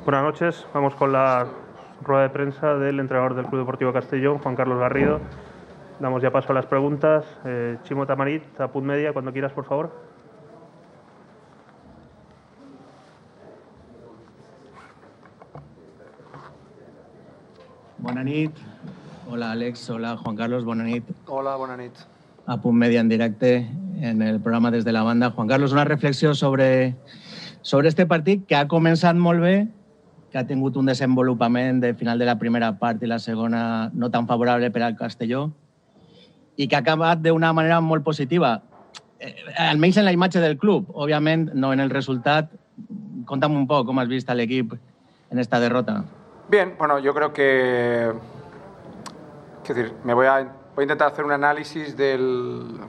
Buenas noches, vamos con la rueda de prensa del entrenador del Club Deportivo Castellón, Juan Carlos Garrido. Damos ya paso a las preguntas. Chimo Tamarit, Apunt Media, cuando quieras, por favor. Bona nit. Hola, Alex. Hola, Juan Carlos. Bona nit. Hola, bona nit. Apunt Media en directe en el programa Desde la Banda. Juan Carlos, una reflexió sobre este partit que ha començat molt bé, que ha tingut un desenvolupament de final de la primera part i la segona no tan favorable per al Castelló i que ha acabat d'una manera molt positiva, almenys en la imatge del club, òbviament no en el resultat. Conta'm un poc com has vist a l'equip en esta derrota. Bien, bueno, yo creo que... Es decir, voy a intentar hacer un análisis del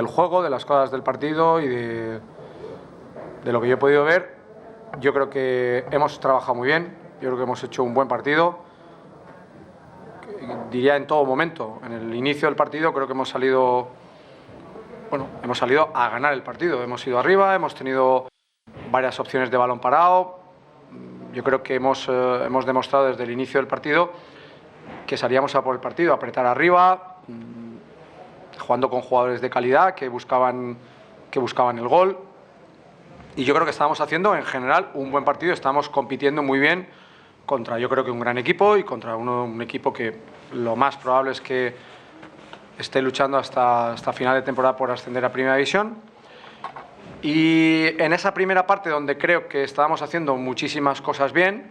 juego, de las cosas del partido y de lo que yo he podido ver. Yo creo que hemos trabajado muy bien, yo creo que hemos hecho un buen partido. Diría en todo momento, en el inicio del partido creo que hemos salido a ganar el partido. Hemos ido arriba, hemos tenido varias opciones de balón parado. Yo creo que hemos demostrado desde el inicio del partido que salíamos a por el partido, a apretar arriba, jugando con jugadores de calidad que buscaban el gol. Y yo creo que estábamos haciendo en general un buen partido, estábamos compitiendo muy bien contra, yo creo que un gran equipo y contra un equipo que lo más probable es que esté luchando hasta final de temporada por ascender a Primera División. Y en esa primera parte donde creo que estábamos haciendo muchísimas cosas bien,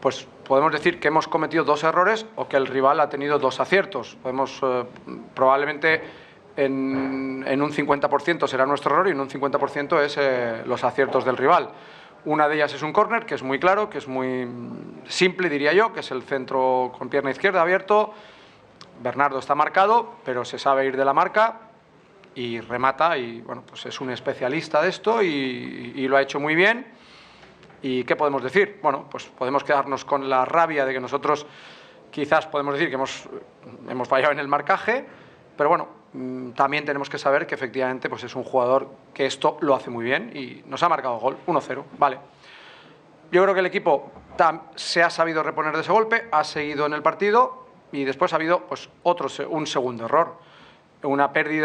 pues podemos decir que hemos cometido 2 errores o que el rival ha tenido 2 aciertos. Probablemente en un 50% será nuestro error y en un 50% es los aciertos del rival. Una de ellas es un córner, que es muy claro, que es muy simple, diría yo, que es el centro con pierna izquierda abierto. Bernardo está marcado, pero se sabe ir de la marca y remata, y bueno, pues es un especialista de esto y lo ha hecho muy bien. ¿Y qué podemos decir? Bueno, pues podemos quedarnos con la rabia de que nosotros quizás podemos decir que hemos fallado en el marcaje, pero bueno, también tenemos que saber que efectivamente pues es un jugador que esto lo hace muy bien y nos ha marcado gol, 1-0, vale. Yo creo que el equipo se ha sabido reponer de ese golpe, ha seguido en el partido y después ha habido pues un segundo error, una pérdida